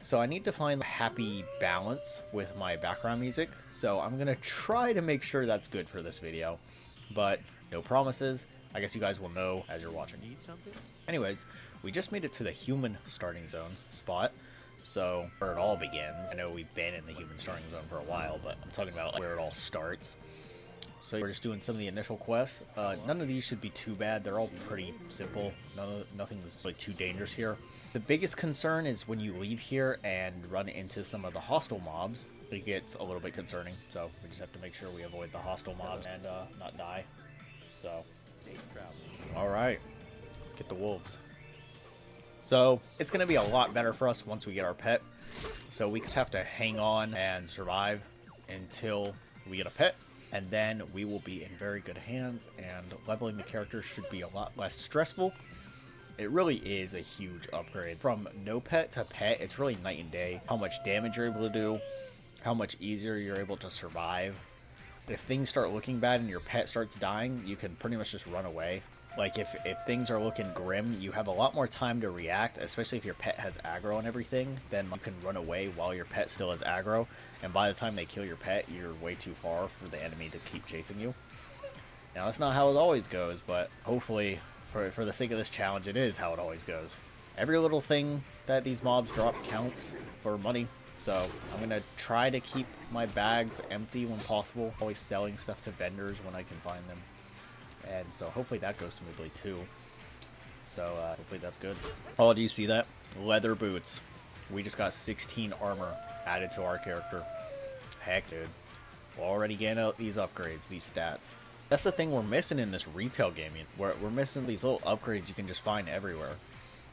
So I need to find a happy balance with my background music. So I'm going to try to make sure that's good for this video. But no promises. I guess you guys will know as you're watching. Anyways, we just made it to the human starting zone spot. So where it all begins. I know we've been in the human starting zone for a while, but I'm talking about where it all starts. So we're just doing some of the initial quests. None of these should be too bad. They're all pretty simple. Nothing is like too dangerous here. The biggest concern is when you leave here and run into some of the hostile mobs. It gets a little bit concerning. So we just have to make sure we avoid the hostile mobs and not die. So, all right, let's get the wolves. So it's going to be a lot better for us once we get our pet. So we just have to hang on and survive until we get a pet. And then we will be in very good hands, and leveling the character should be a lot less stressful. It really is a huge upgrade. From no pet to pet, it's really night and day. How much damage you're able to do, how much easier you're able to survive. If things start looking bad and your pet starts dying, you can pretty much just run away. Like if things are looking grim, you have a lot more time to react, especially if your pet has aggro and everything. Then you can run away while your pet still has aggro, and by the time they kill your pet, you're way too far for the enemy to keep chasing you. Now that's not how it always goes, but hopefully for the sake of this challenge, it is how it always goes. Every little thing that these mobs drop counts for money, so I'm gonna try to keep my bags empty when possible, always selling stuff to vendors when I can find them. And so hopefully that goes smoothly too. So hopefully that's good. Oh, do you see that? Leather boots. We just got 16 armor added to our character. Heck, dude. We're already getting out these upgrades, these stats. That's the thing we're missing in this retail gaming. We're missing these little upgrades you can just find everywhere.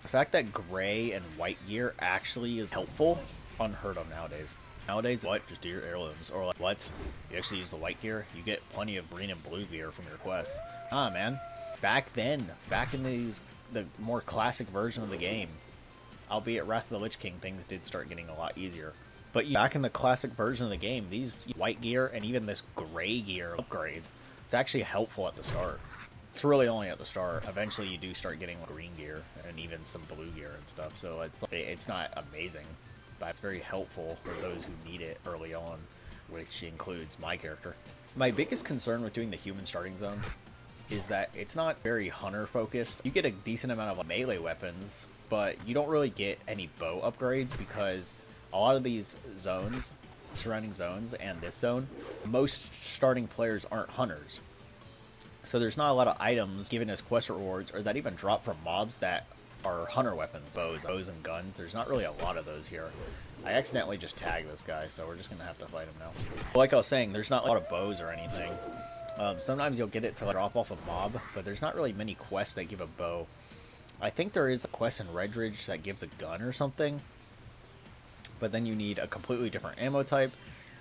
The fact that gray and white gear actually is helpful, unheard of nowadays. Nowadays, what? Just do your heirlooms. Or like, what? You actually use the white gear? You get plenty of green and blue gear from your quests. Ah, man. Back then, back in the more classic version of the game, albeit Wrath of the Lich King, things did start getting a lot easier. But back in the classic version of the game, these white gear and even this gray gear upgrades, it's actually helpful at the start. It's really only at the start. Eventually, you do start getting green gear and even some blue gear and stuff. So it's not amazing. That's very helpful for those who need it early on, which includes my character. My biggest concern with doing the human starting zone is that it's not very hunter focused. You get a decent amount of melee weapons, but you don't really get any bow upgrades because a lot of these zones, surrounding zones and this zone, most starting players aren't hunters. So there's not a lot of items given as quest rewards or that even drop from mobs that are hunter weapons, bows and guns. There's not really a lot of those here. I accidentally just tagged this guy, so we're just gonna have to fight him now. Like I was saying, there's not a lot of bows or anything. Sometimes you'll get it to drop off a mob, but there's not really many quests that give a bow. I think there is a quest in Redridge that gives a gun or something, but then you need a completely different ammo type,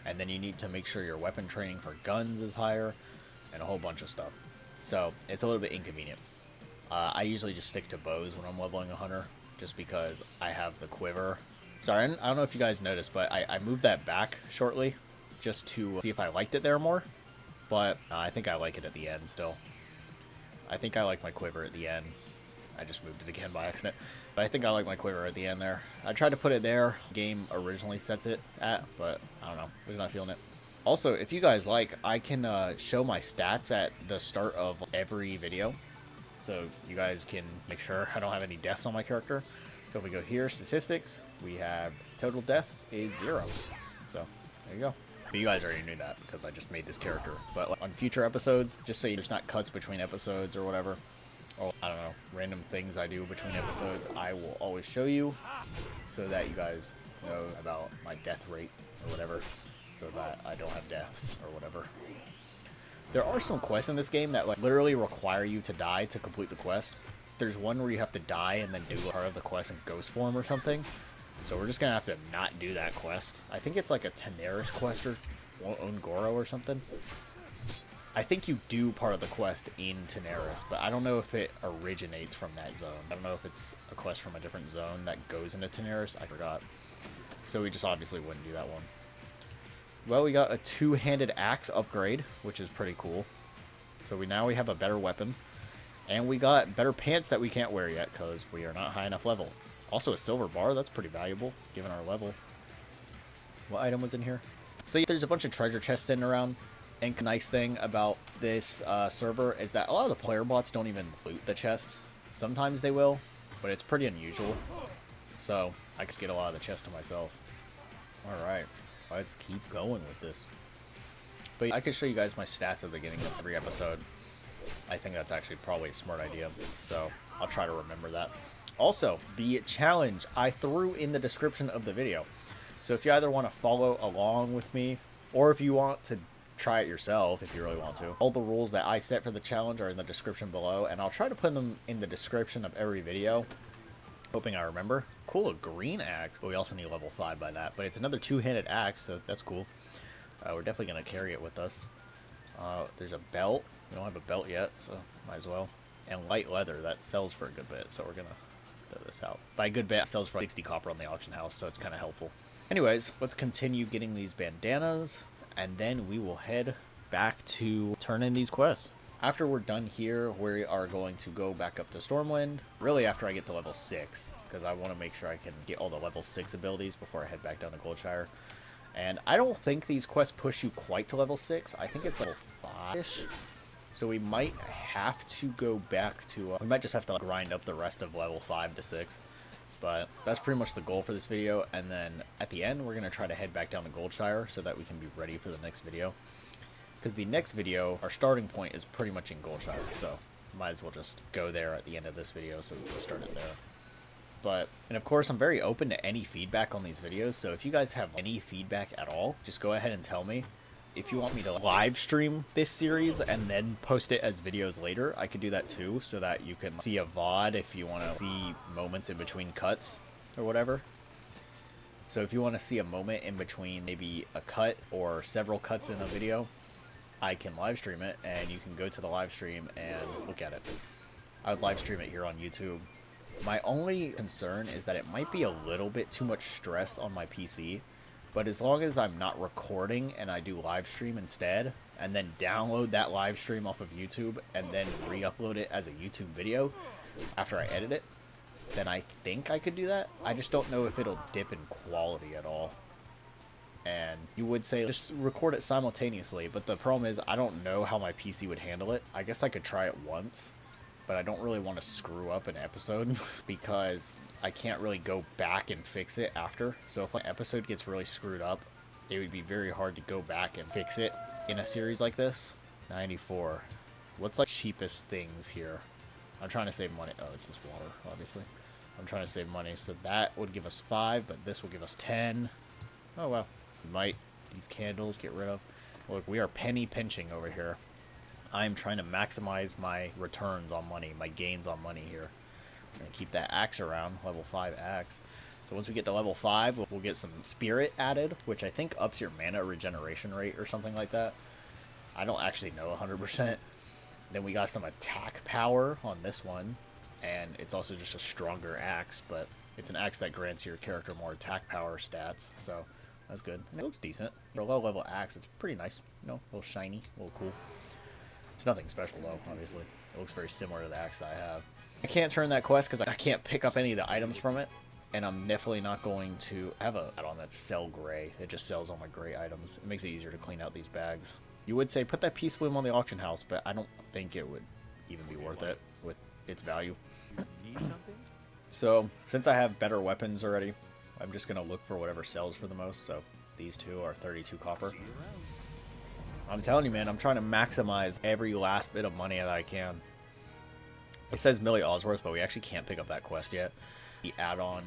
and then you need to make sure your weapon training for guns is higher, and a whole bunch of stuff. So it's a little bit inconvenient. I usually just stick to bows when I'm leveling a hunter, just because I have the quiver. Sorry, I don't know if you guys noticed, but I moved that back shortly, just to see if I liked it there more. But I think I like it at the end still. I think I like my quiver at the end. I just moved it again by accident. But I think I like my quiver at the end there. I tried to put it there. Game originally sets it at, but I don't know. I was not feeling it. Also, if you guys like, I can show my stats at the start of every video. So you guys can make sure I don't have any deaths on my character. So if we go here, statistics, we have total deaths is 0. So there you go. But you guys already knew that because I just made this character. But on future episodes, just so there's not cuts between episodes or whatever, or I don't know, random things I do between episodes, I will always show you so that you guys know about my death rate or whatever, so that I don't have deaths or whatever. There are some quests in this game that like literally require you to die to complete the quest. There's one where you have to die and then do part of the quest in ghost form or something. So we're just gonna have to not do that quest. I think it's like a Tenaris quest or Ungoro or something. I think you do part of the quest in Tenaris, but I don't know if it originates from that zone. I don't know if it's a quest from a different zone that goes into Tenaris. I forgot. So we just obviously wouldn't do that one. Well, we got a two-handed axe upgrade, which is pretty cool. So now we have a better weapon. And we got better pants that we can't wear yet because we are not high enough level. Also a silver bar, that's pretty valuable given our level. What item was in here? So yeah, there's a bunch of treasure chests sitting around. And the nice thing about this server is that a lot of the player bots don't even loot the chests. Sometimes they will, but it's pretty unusual. So I just get a lot of the chests to myself. Alright, let's keep going with this. But I can show you guys my stats at the beginning of every episode. I think that's actually probably a smart idea, so I'll try to remember that. Also, the challenge I threw in the description of the video. So if you either want to follow along with me, or if you want to try it yourself, if you really want to. All the rules that I set for the challenge are in the description below, and I'll try to put them in the description of every video. Hoping I remember. Cool, a green axe, but we also need level 5 by that. But it's another two-handed axe, so that's cool. We're definitely going to carry it with us. There's a belt. We don't have a belt yet, so might as well. And light leather, that sells for a good bit, so we're going to throw this out. By a good bit, it sells for 60 copper on the auction house, so it's kind of helpful. Anyways, let's continue getting these bandanas, and then we will head back to turn in these quests. After we're done here, we are going to go back up to Stormwind, really after I get to level 6, because I want to make sure I can get all the level 6 abilities before I head back down to Goldshire. And I don't think these quests push you quite to level 6. I think it's level 5-ish. So we might have to go back to... we might just have to grind up the rest of level 5 to 6. But that's pretty much the goal for this video. And then at the end, we're going to try to head back down to Goldshire so that we can be ready for the next video. Because the next video, our starting point is pretty much in Goldshire. So might as well just go there at the end of this video so we can start it there. But, and of course, I'm very open to any feedback on these videos. So if you guys have any feedback at all, just go ahead and tell me. If you want me to live stream this series and then post it as videos later, I could do that too, so that you can see a VOD if you want to see moments in between cuts or whatever. So if you want to see a moment in between maybe a cut or several cuts in a video, I can live stream it, and you can go to the live stream and look at it. I would live stream it here on YouTube. My only concern is that it might be a little bit too much stress on my PC. But as long as I'm not recording and I do live stream instead, and then download that live stream off of YouTube and then re-upload it as a YouTube video after I edit it, then I think I could do that. I just don't know if it'll dip in quality at all. And you would say just record it simultaneously, but the problem is I don't know how my PC would handle it. I guess I could try it once, but I don't really want to screw up an episode because I can't really go back and fix it after. So if an episode gets really screwed up, it would be very hard to go back and fix it in a series like this. 94. What's like cheapest things here? I'm trying to save money. Oh, it's this water, obviously. I'm trying to save money. So that would give us 5, but this will give us 10. Oh, well. We might these candles get rid of. Look, we are penny pinching over here. I'm trying to maximize my returns on money, my gains on money here. I'm going to keep that axe around, level 5 axe. So once we get to level 5, we'll get some spirit added, which I think ups your mana regeneration rate or something like that. I don't actually know 100%. Then we got some attack power on this one, and it's also just a stronger axe, but it's an axe that grants your character more attack power stats, so that's good. And it looks decent. For a low level axe, it's pretty nice. You know, a little shiny, a little cool. It's nothing special though, obviously. It looks very similar to the axe that I have. I can't turn that quest because I can't pick up any of the items from it. And I'm definitely not going to have a add-on that's sell gray. It just sells all my gray items. It makes it easier to clean out these bags. You would say put that peace bloom on the auction house, but I don't think it would even be worth it with its value. So, since I have better weapons already, I'm just going to look for whatever sells for the most. So, these two are 32 copper. I'm telling you, man, I'm trying to maximize every last bit of money that I can. It says Millie Osworth, but we actually can't pick up that quest yet. The add-on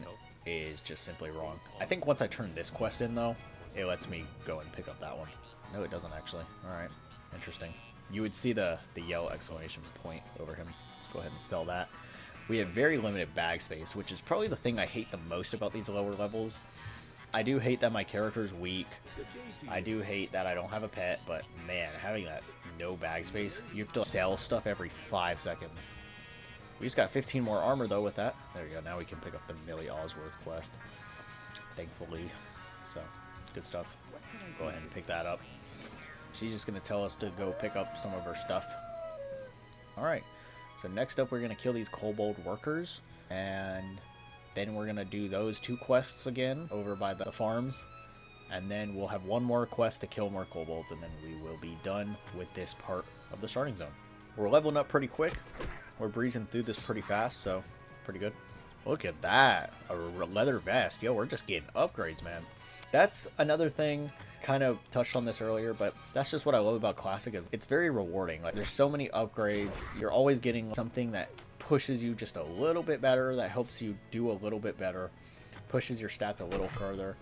is just simply wrong. I think once I turn this quest in, though, it lets me go and pick up that one. No, it doesn't actually. Alright, interesting. You would see the yellow exclamation point over him. Let's go ahead and sell that. We have very limited bag space, which is probably the thing I hate the most about these lower levels. I do hate that my character's weak. I do hate that I don't have a pet, but man, having that no bag space, you have to sell stuff every 5 seconds. We just got 15 more armor though with that. There we go, now we can pick up the Millie Osworth quest. Thankfully. So, good stuff. Go ahead and pick that up. She's just going to tell us to go pick up some of her stuff. Alright, so next up we're going to kill these kobold workers, and then we're going to do those 2 quests again over by the farms, and then we'll have one more quest to kill more kobolds, and then we will be done with this part of the starting zone. We're leveling up pretty quick. We're breezing through this pretty fast, so pretty good. Look at that, a leather vest. Yo, we're just getting upgrades, man. That's another thing, kind of touched on this earlier, but that's just what I love about Classic, is it's very rewarding. Like, there's so many upgrades. You're always getting something that pushes you just a little bit better, that helps you do a little bit better, pushes your stats a little further.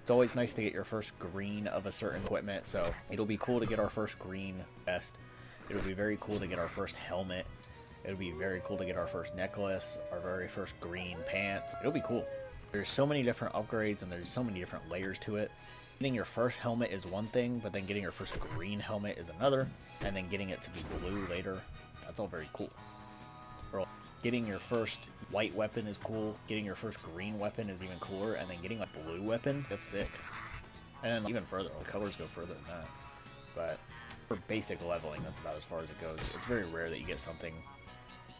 It's always nice to get your first green of a certain equipment, so it'll be cool to get our first green vest. It'll be very cool to get our first helmet. It'll be very cool to get our first necklace, our very first green pants. It'll be cool. There's so many different upgrades, and there's so many different layers to it. Getting your first helmet is one thing, but then getting your first green helmet is another, and then getting it to be blue later, that's all very cool. Or getting your first white weapon is cool, getting your first green weapon is even cooler, and then getting a blue weapon, that's sick. And then even further, the colors go further than that. But for basic leveling, that's about as far as it goes. It's very rare that you get something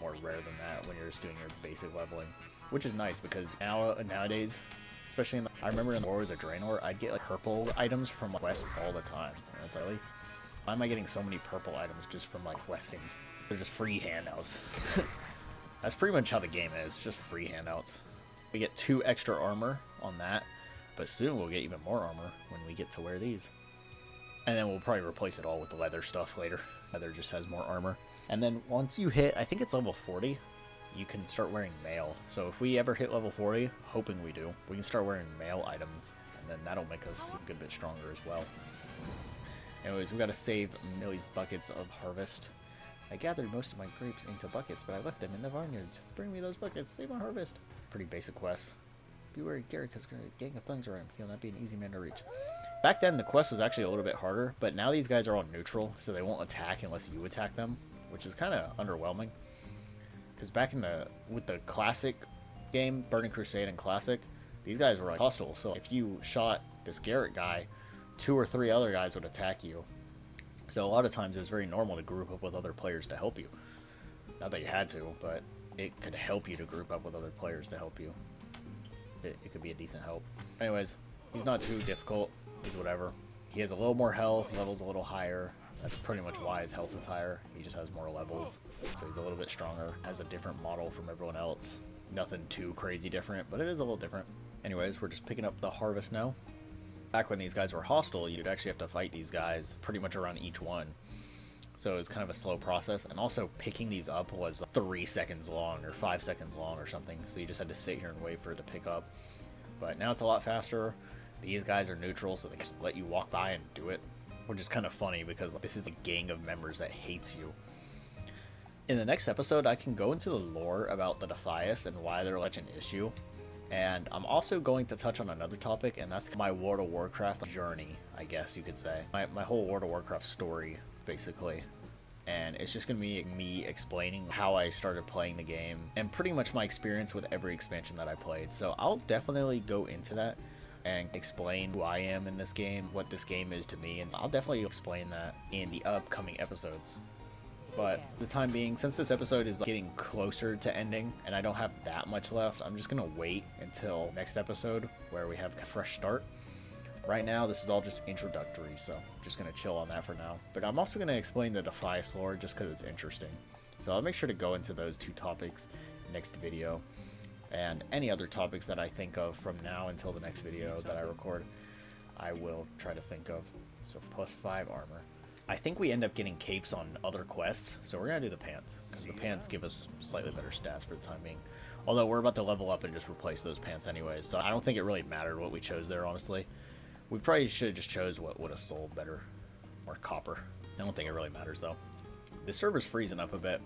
more rare than that when you're just doing your basic leveling. Which is nice, because nowadays, especially I remember in the War with the Draenor, I'd get like purple items from Quest all the time. And it's like, why am I getting so many purple items just from like questing? They're just free handouts. That's pretty much how the game is, just free handouts. We get 2 extra armor on that, but soon we'll get even more armor when we get to wear these. And then we'll probably replace it all with the leather stuff later. Leather just has more armor. And then once you hit, I think it's level 40, you can start wearing mail. So if we ever hit level 40, hoping we do, we can start wearing mail items, and then that'll make us a good bit stronger as well. Anyways, we gotta save Millie's buckets of harvest. I gathered most of my grapes into buckets, but I left them in the vineyards. Bring me those buckets, save my harvest. Pretty basic quest. Be wary, Gary, because a gang of thugs are him. He'll not be an easy man to reach. Back then, the quest was actually a little bit harder, but now these guys are all neutral, so they won't attack unless you attack them, which is kind of underwhelming. Because back in with the Classic game, Burning Crusade and Classic, these guys were like hostile. So if you shot this Garrett guy, 2 or 3 other guys would attack you. So a lot of times it was very normal to group up with other players to help you. Not that you had to, but it could help you to group up with other players to help you. It could be a decent help. Anyways, he's not too difficult. He's whatever. He has a little more health, level's a little higher. That's pretty much why his health is higher. He just has more levels, so he's a little bit stronger. Has a different model from everyone else. Nothing too crazy different, but it is a little different. Anyways, we're just picking up the harvest now. Back when these guys were hostile, you'd actually have to fight these guys pretty much around each one. So it's kind of a slow process, and also picking these up was 3 seconds long or 5 seconds long or something, so you just had to sit here and wait for it to pick up. But now it's a lot faster. These guys are neutral, so they just let you walk by and do it. Which is kind of funny, because this is a gang of members that hates you. In the next episode, I can go into the lore about the Defias and why they're such an issue. And I'm also going to touch on another topic, and that's my World of Warcraft journey, I guess you could say. My whole World of Warcraft story, basically. And it's just going to be me explaining how I started playing the game, and pretty much my experience with every expansion that I played. So I'll definitely go into that and explain who I am in this game, what this game is to me, and I'll definitely explain that in the upcoming episodes. But for the time being, since this episode is getting closer to ending and I don't have that much left, I'm just gonna wait until next episode where we have a fresh start. Right now, this is all just introductory, so I'm just gonna chill on that for now. But I'm also gonna explain the Defias lore just because it's interesting. So I'll make sure to go into those 2 topics next video. And any other topics that I think of from now until the next video that I record, I will try to think of. So +5 armor. I think we end up getting capes on other quests, so we're gonna do the pants, because the pants give us slightly better stats for the time being. Although we're about to level up and just replace those pants anyways, so I don't think it really mattered what we chose there, honestly. We probably should have just chose what would have sold better, or copper. I don't think it really matters though. The server's freezing up a bit.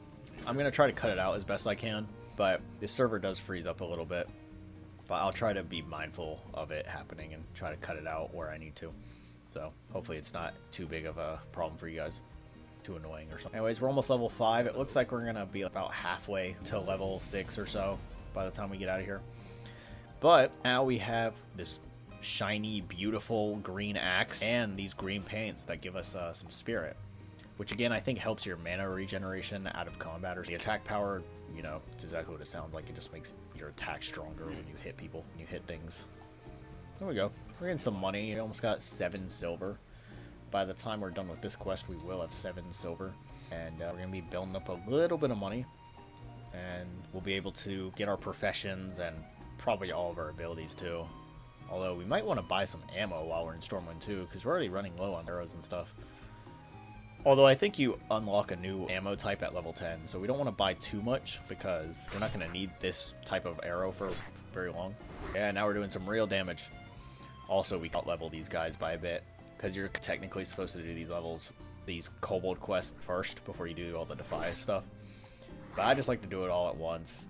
I'm gonna try to cut it out as best I can, but this server does freeze up a little bit. But I'll try to be mindful of it happening and try to cut it out where I need to. So hopefully it's not too big of a problem for you guys. Too annoying or something. Anyways, we're almost level 5. It looks like we're going to be about halfway to level 6 or so by the time we get out of here. But now we have this shiny, beautiful green axe and these green paints that give us some spirit. Which again, I think helps your mana regeneration out of combat. Or the attack power, you know, it's exactly what it sounds like. It just makes your attack stronger when you hit people, when you hit things. There we go. We're getting some money. We almost got 7 silver. By the time we're done with this quest, we will have 7 silver. And we're going to be building up a little bit of money. And we'll be able to get our professions and probably all of our abilities too. Although we might want to buy some ammo while we're in Stormwind too, because we're already running low on arrows and stuff. Although I think you unlock a new ammo type at level 10, so we don't want to buy too much because we're not going to need this type of arrow for very long. Yeah, now we're doing some real damage. Also, we can't level these guys by a bit because you're technically supposed to do these levels, these kobold quests first before you do all the Defias stuff. But I just like to do it all at once.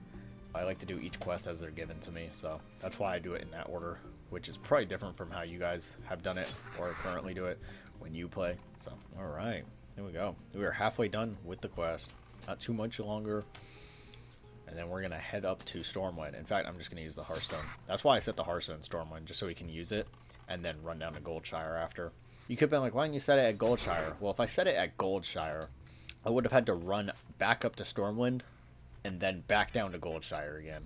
I like to do each quest as they're given to me, so that's why I do it in that order, which is probably different from how you guys have done it or currently do it when you play. So, alright. There we go. We are halfway done with the quest. Not too much longer. And then we're going to head up to Stormwind. In fact, I'm just going to use the Hearthstone. That's why I set the Hearthstone in Stormwind, just so we can use it and then run down to Goldshire after. You could have been like, why didn't you set it at Goldshire? Well, if I set it at Goldshire, I would have had to run back up to Stormwind and then back down to Goldshire again.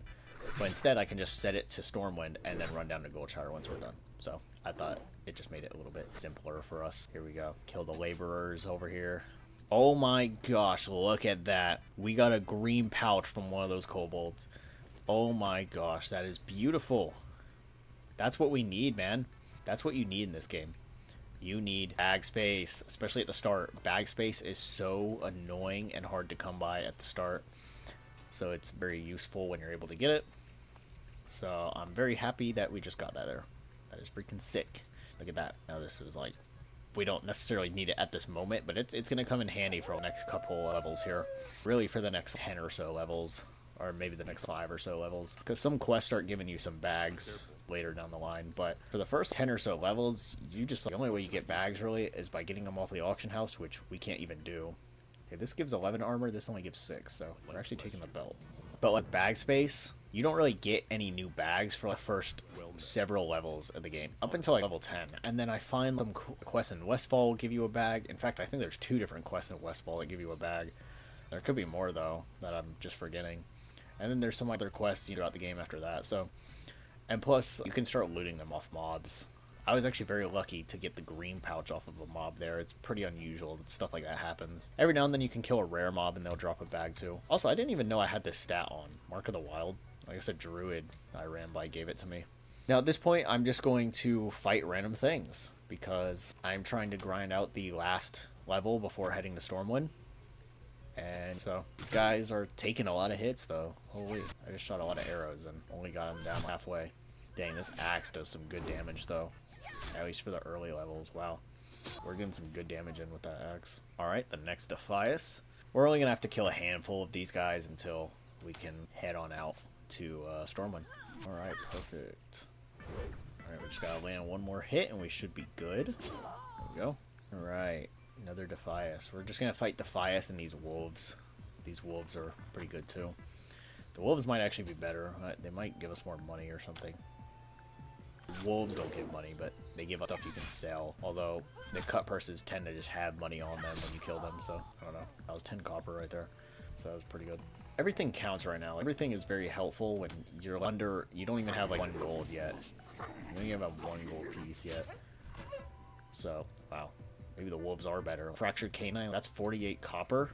But instead, I can just set it to Stormwind and then run down to Goldshire once we're done. So I thought it just made it a little bit simpler for us. Here we go. Kill the laborers over here. Oh my gosh, look at that. We got a green pouch from one of those kobolds. Oh my gosh, that is beautiful. That's what we need, man. That's what you need in this game. You need bag space, especially at the start. Bag space is so annoying and hard to come by at the start. So it's very useful when you're able to get it. So I'm very happy that we just got that there. That is freaking sick. Look at that. Now this is like, we don't necessarily need it at this moment, but it's going to come in handy for the next couple levels here. Really for the next 10 or so levels, or maybe the next 5 or so levels. Because some quests start giving you some bags later down the line, but for the first 10 or so levels, you just, the only way you get bags really is by getting them off the auction house, which we can't even do. Okay, this gives 11 armor, this only gives 6, so we're actually taking the belt. But like bag space, you don't really get any new bags for the first several levels of the game, up until like level 10. And then I find some quests in Westfall will give you a bag. In fact, I think there's 2 different quests in Westfall that give you a bag. There could be more though, that I'm just forgetting. And then there's some other quests throughout the game after that. So, and plus, you can start looting them off mobs. I was actually very lucky to get the green pouch off of a mob there. It's pretty unusual that stuff like that happens. Every now and then you can kill a rare mob and they'll drop a bag too. Also, I didn't even know I had this stat on. Mark of the Wild. Like I said, Druid I ran by gave it to me. Now at this point, I'm just going to fight random things because I'm trying to grind out the last level before heading to Stormwind. And so these guys are taking a lot of hits though. Holy, I just shot a lot of arrows and only got them down halfway. Dang, this axe does some good damage though. At least for the early levels. Wow. We're getting some good damage in with that axe. Alright, the next Defias. We're only going to have to kill a handful of these guys until we can head on out to Stormwind. Alright, perfect. Alright, we just got to land one more hit and we should be good. There we go. Alright, another Defias. We're just going to fight Defias and these wolves. These wolves are pretty good too. The wolves might actually be better. They might give us more money or something. Wolves don't give money, but they give us stuff you can sell. Although the cut purses tend to just have money on them when you kill them, so I don't know. That was 10 copper right there, so that was pretty good. Everything counts right now. Everything is very helpful when you're under. You don't even have like 1 gold yet. You don't even have a 1 gold piece yet. So wow, maybe the wolves are better. Fractured canine. That's 48 copper.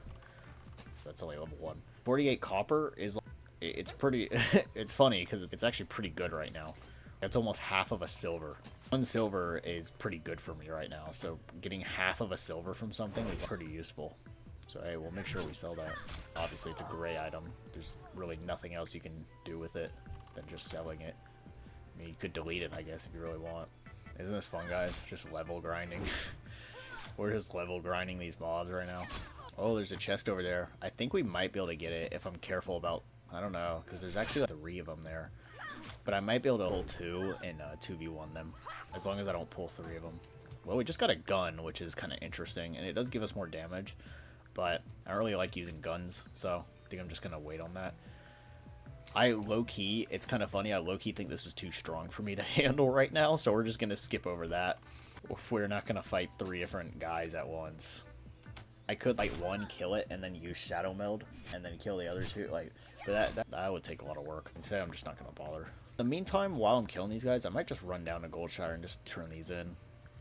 That's only level 1. 48 copper is. It's pretty. It's funny because it's actually pretty good right now. That's almost half of a silver. 1 silver is pretty good for me right now, so getting half of a silver from something is pretty useful. So hey, we'll make sure we sell that. Obviously it's a gray item. There's really nothing else you can do with it than just selling it. I mean, you could delete it, I guess, if you really want. Isn't this fun, guys? Just level grinding. We're just level grinding these mobs right now. Oh, there's a chest over there. I think we might be able to get it if I'm careful about... I don't know, because there's actually like 3 of them there. But I might be able to pull 2 and 2v1 them, as long as I don't pull 3 of them. Well, we just got a gun, which is kind of interesting, and it does give us more damage. But I don't really like using guns, so I think I'm just going to wait on that. I low-key, it's kind of funny, I low-key think this is too strong for me to handle right now, so we're just going to skip over that. We're not going to fight 3 different guys at once. I could, like, 1, kill it, and then use Shadow Meld, and then kill the other 2, like, but that would take a lot of work. Instead, I'm just not going to bother. In the meantime, while I'm killing these guys, I might just run down to Goldshire and just turn these in.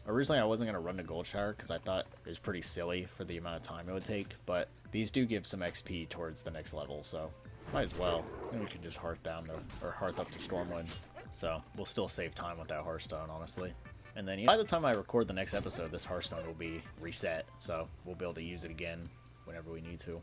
Originally, I wasn't going to run to Goldshire, because I thought it was pretty silly for the amount of time it would take, but these do give some XP towards the next level, so... might as well. Then we can just hearth down to, or hearth up to Stormwind. So we'll still save time with that Hearthstone, honestly. And then by the time I record the next episode, this Hearthstone will be reset, so we'll be able to use it again whenever we need to.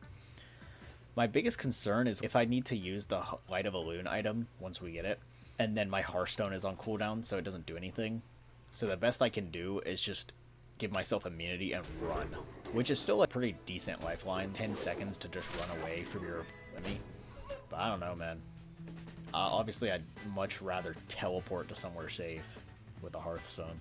My biggest concern is if I need to use the Light of a Loon item once we get it, and then my Hearthstone is on cooldown, so it doesn't do anything. So the best I can do is just give myself immunity and run, which is still a pretty decent lifeline. 10 seconds to just run away from your enemy. But I don't know, man. Obviously, I'd much rather teleport to somewhere safe with a Hearthstone.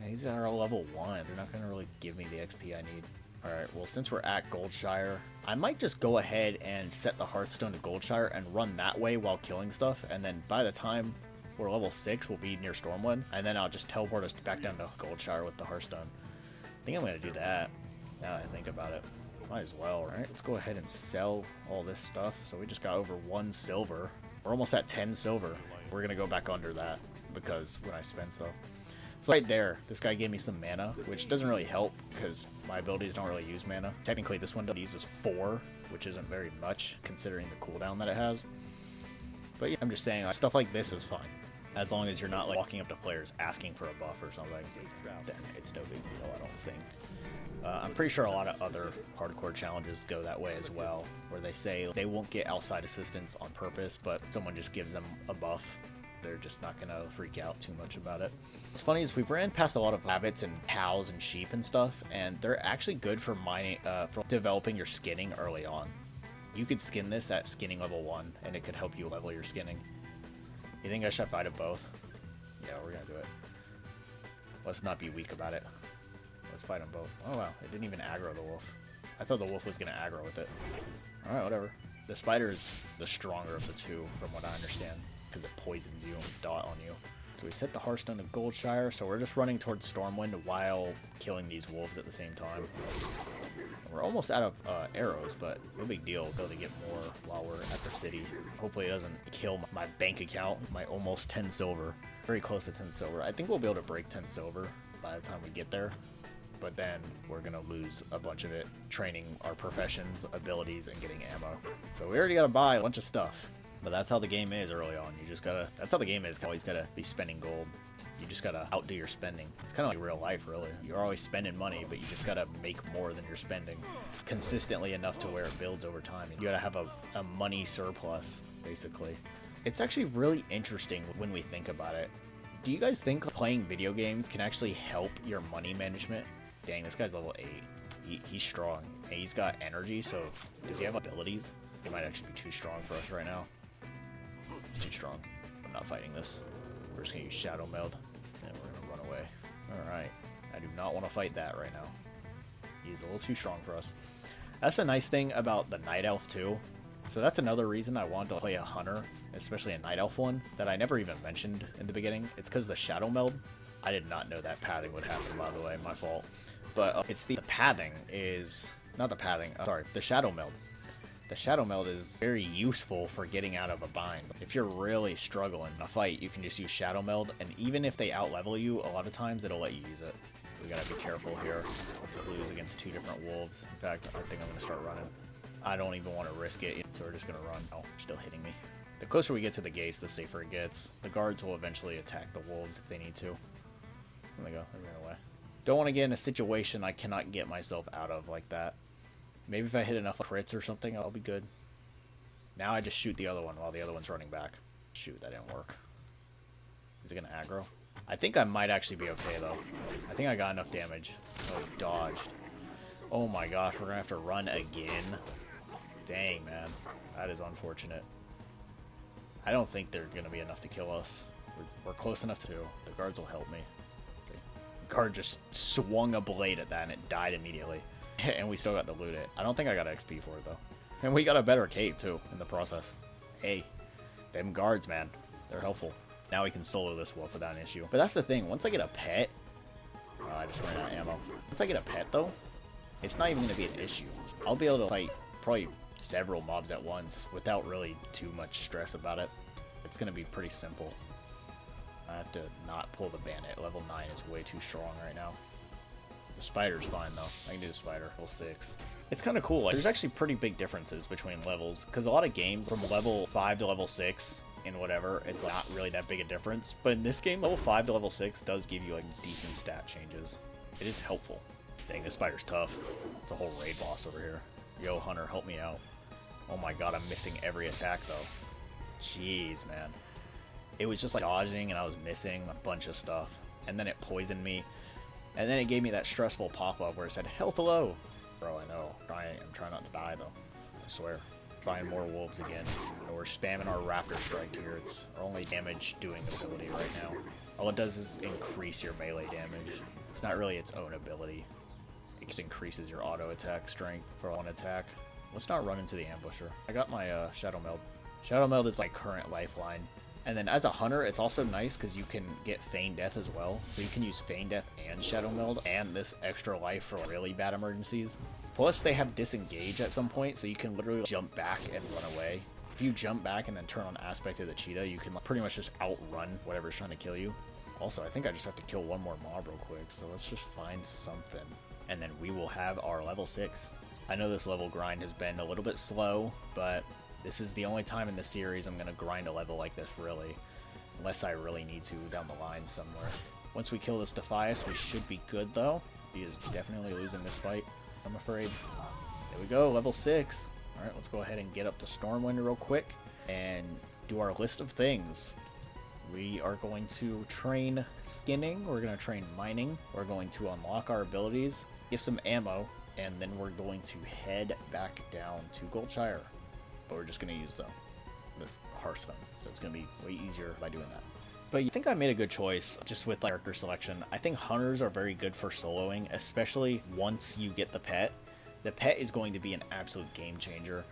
These are all level 1. They're not going to really give me the XP I need. Alright, well, since we're at Goldshire, I might just go ahead and set the Hearthstone to Goldshire and run that way while killing stuff. And then by the time we're level 6, we'll be near Stormwind. And then I'll just teleport us back down to Goldshire with the Hearthstone. I think I'm going to do that, now that I think about it. Might as well, right? Let's go ahead and sell all this stuff. So we just got over 1 silver. We're almost at 10 silver. We're going to go back under that because when I spend stuff. So right there, this guy gave me some mana, which doesn't really help because my abilities don't really use mana. Technically, this one uses 4, which isn't very much considering the cooldown that it has. But yeah, I'm just saying, stuff like this is fine. As long as you're not like walking up to players asking for a buff or something, then it's no big deal, I don't think. I'm pretty sure a lot of other hardcore challenges go that way as well, where they say they won't get outside assistance on purpose, but someone just gives them a buff. They're just not going to freak out too much about it. What's funny is we've ran past a lot of rabbits and cows and sheep and stuff, and they're actually good for mining, for developing your skinning early on. You could skin this at skinning level 1, and it could help you level your skinning. You think I should fight it both? Yeah, we're going to do it. Let's not be weak about it. Let's fight them both. Oh wow, it didn't even aggro the wolf. I thought the wolf was going to aggro with it. Alright, whatever. The spider is the stronger of the 2, from what I understand, because it poisons you and dot on you. So we set the Hearthstone to Goldshire, so we're just running towards Stormwind while killing these wolves at the same time. We're almost out of arrows, but no big deal. We'll be able to get more while we're at the city. Hopefully it doesn't kill my bank account, my almost 10 silver. Very close to 10 silver. I think we'll be able to break 10 silver by the time we get there. But then we're going to lose a bunch of it training our professions, abilities, and getting ammo. So we already got to buy a bunch of stuff. But that's how the game is early on. You just got to... That's how the game is. You always got to be spending gold. You just got to outdo your spending. It's kind of like real life, really. You're always spending money, but you just got to make more than you're spending consistently enough to where it builds over time. You got to have a money surplus, basically. It's actually really interesting when we think about it. Do you guys think playing video games can actually help your money management? Dang, this guy's level 8. He's strong. And he's got energy, so does he have abilities? He might actually be too strong for us right now. He's too strong. I'm not fighting this. We're just going to use Shadow Meld, and we're going to run away. Alright. I do not want to fight that right now. He's a little too strong for us. That's the nice thing about the Night Elf, too. So that's another reason I wanted to play a Hunter, especially a Night Elf one, that I never even mentioned in the beginning. It's because the Shadow Meld. I did not know that pathing would happen, by the way. My fault. But it's the pathing is... Not the pathing. Sorry, the Shadow Meld. The Shadow Meld is very useful for getting out of a bind. If you're really struggling in a fight, you can just use Shadow Meld, and even if they outlevel you, a lot of times it'll let you use it. We gotta be careful here to lose against 2 different wolves. In fact, I think I'm gonna start running. I don't even want to risk it, so we're just gonna run. Oh, still hitting me. The closer we get to the gates, the safer it gets. The guards will eventually attack the wolves if they need to. There they go. They ran away. Don't want to get in a situation I cannot get myself out of like that. Maybe if I hit enough crits or something, I'll be good. Now I just shoot the other one while the other one's running back. Shoot, that didn't work. Is it going to aggro? I think I might actually be okay, though. I think I got enough damage. Oh, he dodged. Oh my gosh, we're going to have to run again. Dang, man. That is unfortunate. I don't think they're going to be enough to kill us. We're close enough to. The guards will help me. Okay. The guard just swung a blade at that and it died immediately. And we still got to loot it. I don't think I got XP for it, though. And we got a better cape, too, in the process. Hey, them guards, man. They're helpful. Now we can solo this wolf without an issue. But that's the thing. Once I get a pet... Oh, I just ran out of ammo. Once I get a pet, though, it's not even going to be an issue. I'll be able to fight probably several mobs at once without really too much stress about it. It's going to be pretty simple. I have to not pull the bandit. Level 9 is way too strong right now. The spider's fine, though. I can do the spider. Level 6. It's kind of cool. Like, there's actually pretty big differences between levels, because a lot of games from level 5 to level 6 and whatever, it's not really that big a difference. But in this game, level 5 to level 6 does give you like decent stat changes. It is helpful. Dang, this spider's tough. It's a whole raid boss over here. Yo, Hunter, help me out. Oh my god, I'm missing every attack, though. Jeez, man. It was just like dodging, and I was missing a bunch of stuff. And then it poisoned me. And then it gave me that stressful pop-up where it said, health low. Bro, I know. I'm trying not to die, though. I swear. Find more wolves again. And we're spamming our raptor strike here. It's our only damage doing ability right now. All it does is increase your melee damage. It's not really its own ability. It just increases your auto attack strength for one attack. Let's not run into the ambusher. I got my Shadow Meld. Shadow Meld is like current lifeline. And then as a hunter, it's also nice because you can get Feign Death as well. So you can use Feign Death and Shadow Meld and this extra life for really bad emergencies. Plus they have disengage at some point, so you can literally jump back and run away. If you jump back and then turn on Aspect of the Cheetah, you can pretty much just outrun whatever's trying to kill you. Also, I think I just have to kill one more mob real quick, so let's just find something. And then we will have our level 6. I know this level grind has been a little bit slow, but this is the only time in the series I'm going to grind a level like this, really. Unless I really need to down the line somewhere. Once we kill this Defias, we should be good, though. He is definitely losing this fight, I'm afraid. There we go, level 6. Alright, let's go ahead and get up to Stormwind real quick and do our list of things. We are going to train skinning, we're going to train mining, we're going to unlock our abilities, get some ammo, and then we're going to head back down to Goldshire. But we're just going to use this Hearthstone, so it's going to be way easier by doing that. But I think I made a good choice just with character selection. I think hunters are very good for soloing, especially once you get the pet. The pet is going to be an absolute game changer.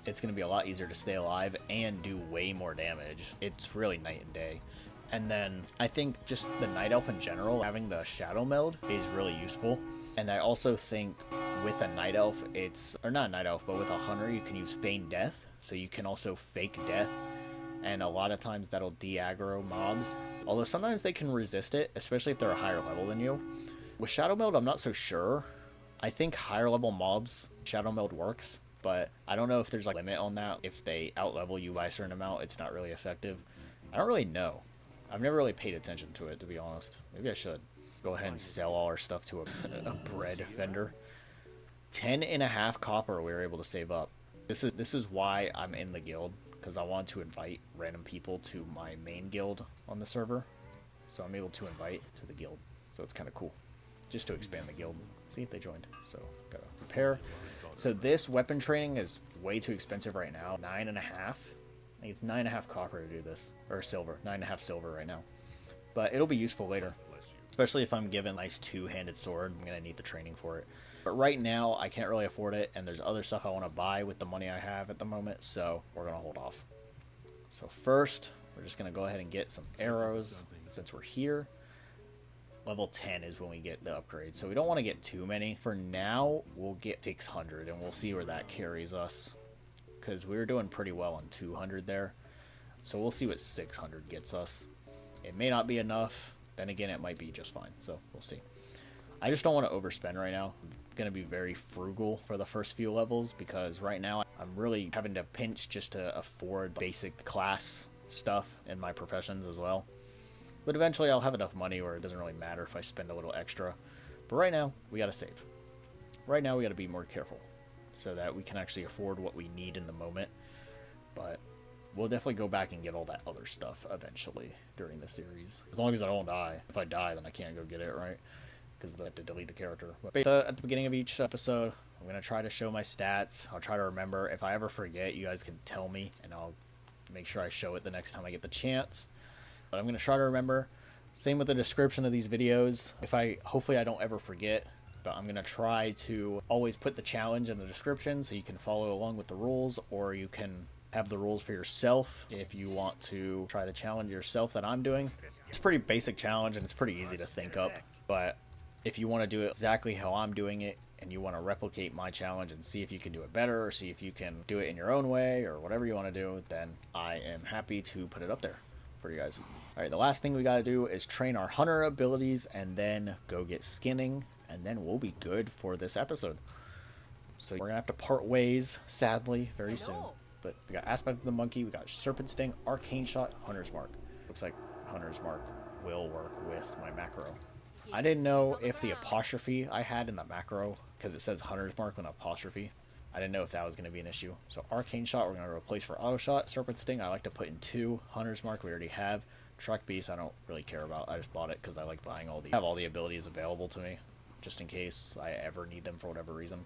It's going to be a lot easier to stay alive and do way more damage. It's really night and day. And then I think just the Night Elf in general, having the Shadow Meld is really useful. And I also think with a Night Elf, or not a Night Elf, but with a Hunter, you can use Feign Death. So you can also fake death. And a lot of times that'll de-aggro mobs. Although sometimes they can resist it, especially if they're a higher level than you. With Shadow Meld, I'm not so sure. I think higher level mobs, Shadow Meld works. But I don't know if there's like a limit on that. If they out-level you by a certain amount, it's not really effective. I don't really know. I've never really paid attention to it, to be honest. Maybe I should. Go ahead and sell all our stuff to a bread vendor. 10.5 copper we were able to save up. This is why I'm in the guild, because I want to invite random people to my main guild on the server. So I'm able to invite to the guild. So it's kind of cool. Just to expand the guild. See if they joined. So, gotta repair. So this weapon training is way too expensive right now. 9.5. I think it's 9.5 copper to do this. Or silver. 9.5 silver right now. But it'll be useful later. Especially if I'm given a nice two-handed sword. I'm gonna need the training for it. But right now, I can't really afford it. And there's other stuff I want to buy with the money I have at the moment. So we're gonna hold off. So first, we're just gonna go ahead and get some arrows. Since we're here. Level 10 is when we get the upgrade, so we don't want to get too many. For now, we'll get 600, and we'll see where that carries us, because we were doing pretty well on 200 there, so we'll see what 600 gets us. It may not be enough, then again, it might be just fine, so we'll see. I just don't want to overspend right now. I'm going to be very frugal for the first few levels because right now I'm really having to pinch just to afford basic class stuff in my professions as well. But eventually I'll have enough money where it doesn't really matter if I spend a little extra. But right now, we got to save. Right now we got to be more careful so that we can actually afford what we need in the moment. But we'll definitely go back and get all that other stuff eventually during the series. As long as I don't die. If I die, then I can't go get it, right? Because I have to delete the character. But at the beginning of each episode, I'm going to try to show my stats. I'll try to remember. If I ever forget, you guys can tell me, and I'll make sure I show it the next time I get the chance. But I'm going to try to remember. Same with the description of these videos. Hopefully I don't ever forget. But I'm going to try to always put the challenge in the description so you can follow along with the rules, or you can have the rules for yourself if you want to try to challenge yourself that I'm doing. It's a pretty basic challenge and it's pretty easy to think up. But if you want to do it exactly how I'm doing it and you want to replicate my challenge and see if you can do it better or see if you can do it in your own way or whatever you want to do, then I am happy to put it up there for you guys. Alright, the last thing we got to do is train our hunter abilities and then go get skinning, and then we'll be good for this episode. So we're going to have to part ways, sadly, very soon. But we got Aspect of the Monkey, we got Serpent Sting, Arcane Shot, Hunter's Mark. Looks like Hunter's Mark will work with my macro. I didn't know if the apostrophe I had in the macro, because it says Hunter's Mark with an apostrophe, I didn't know if that was going to be an issue. So Arcane Shot we're going to replace for Auto Shot. Serpent Sting I like to put in 2. Hunter's Mark we already have. Truck Beast I don't really care about. I just bought it because I like buying all the abilities available to me, just in case I ever need them for whatever reason.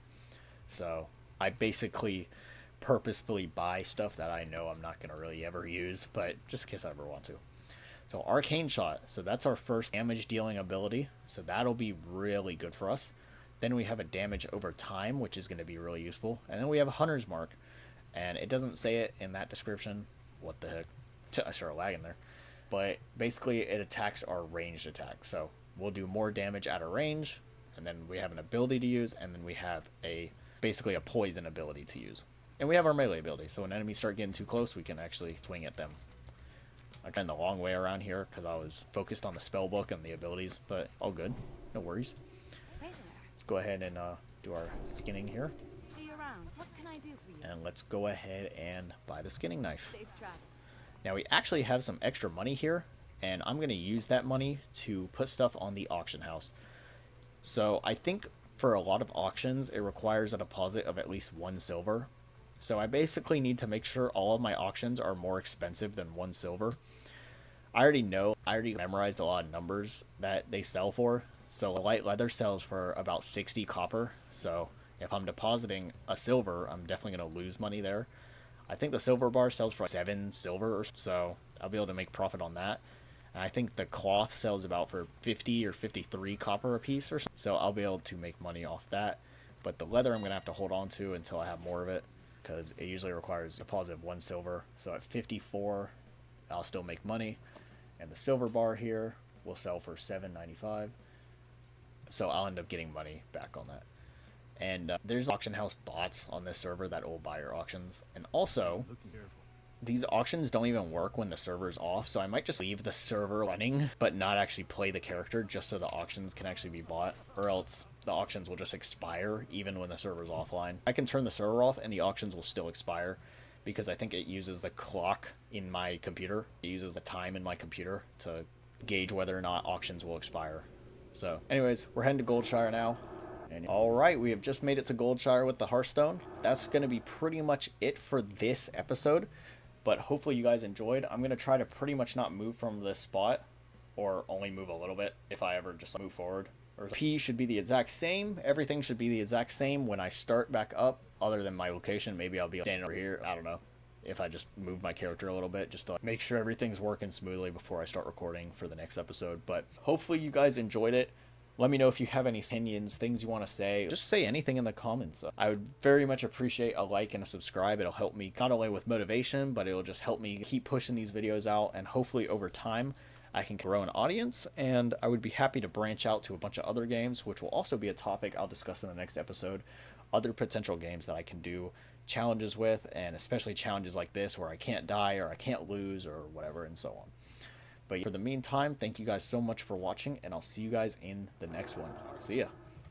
So I basically purposefully buy stuff that I know I'm not going to really ever use, but just in case I ever want to. So Arcane Shot, so that's our first damage dealing ability, so that'll be really good for us. Then we have a damage over time, which is going to be really useful. And then we have a Hunter's Mark, and it doesn't say it in that description. What the heck? I started lagging there. But basically it attacks our ranged attack, so we'll do more damage at a range, and then we have an ability to use, and then we have basically a poison ability to use. And we have our melee ability, so when enemies start getting too close, we can actually swing at them. I got the long way around here because I was focused on the spell book and the abilities, but all good. No worries. Let's go ahead and do our skinning here. See you around. What can I do for you? And let's go ahead and buy the skinning knife. Now we actually have some extra money here, and I'm going to use that money to put stuff on the auction house. So I think for a lot of auctions, it requires a deposit of at least 1 silver. So I basically need to make sure all of my auctions are more expensive than 1 silver. I already memorized a lot of numbers that they sell for. So light leather sells for about 60 copper. So if I'm depositing a silver, I'm definitely going to lose money there. I think the silver bar sells for 7 silver, or so I'll be able to make profit on that. And I think the cloth sells about for 50 or 53 copper a piece or so. So I'll be able to make money off that. But the leather I'm going to have to hold on to until I have more of it, because it usually requires a deposit of 1 silver. So at 54, I'll still make money. And the silver bar here will sell for $7.95. So I'll end up getting money back on that. And there's auction house bots on this server that will buy your auctions. And also, these auctions don't even work when the server's off. So I might just leave the server running, but not actually play the character just so the auctions can actually be bought. Or else the auctions will just expire even when the server's offline. I can turn the server off and the auctions will still expire, because I think it uses the clock in my computer. It uses the time in my computer to gauge whether or not auctions will expire. So anyways, we're heading to Goldshire now. And alright, we have just made it to Goldshire with the Hearthstone. That's going to be pretty much it for this episode. But hopefully you guys enjoyed. I'm going to try to pretty much not move from this spot, or only move a little bit if I ever just move forward. P should be the exact same. Everything should be the exact same when I start back up, other than my location. Maybe I'll be standing over here. I don't know. If I just move my character a little bit, just to make sure everything's working smoothly before I start recording for the next episode. But hopefully you guys enjoyed it. Let me know if you have any opinions, things you want to say. Just say anything in the comments. I would very much appreciate a like and a subscribe. It'll help me not only with motivation, but it'll just help me keep pushing these videos out. And hopefully over time, I can grow an audience. And I would be happy to branch out to a bunch of other games, which will also be a topic I'll discuss in the next episode. Other potential games that I can do challenges with, and especially challenges like this where I can't die or I can't lose or whatever and so on. But for the meantime, thank you guys so much for watching, and I'll see you guys in the next one. See ya.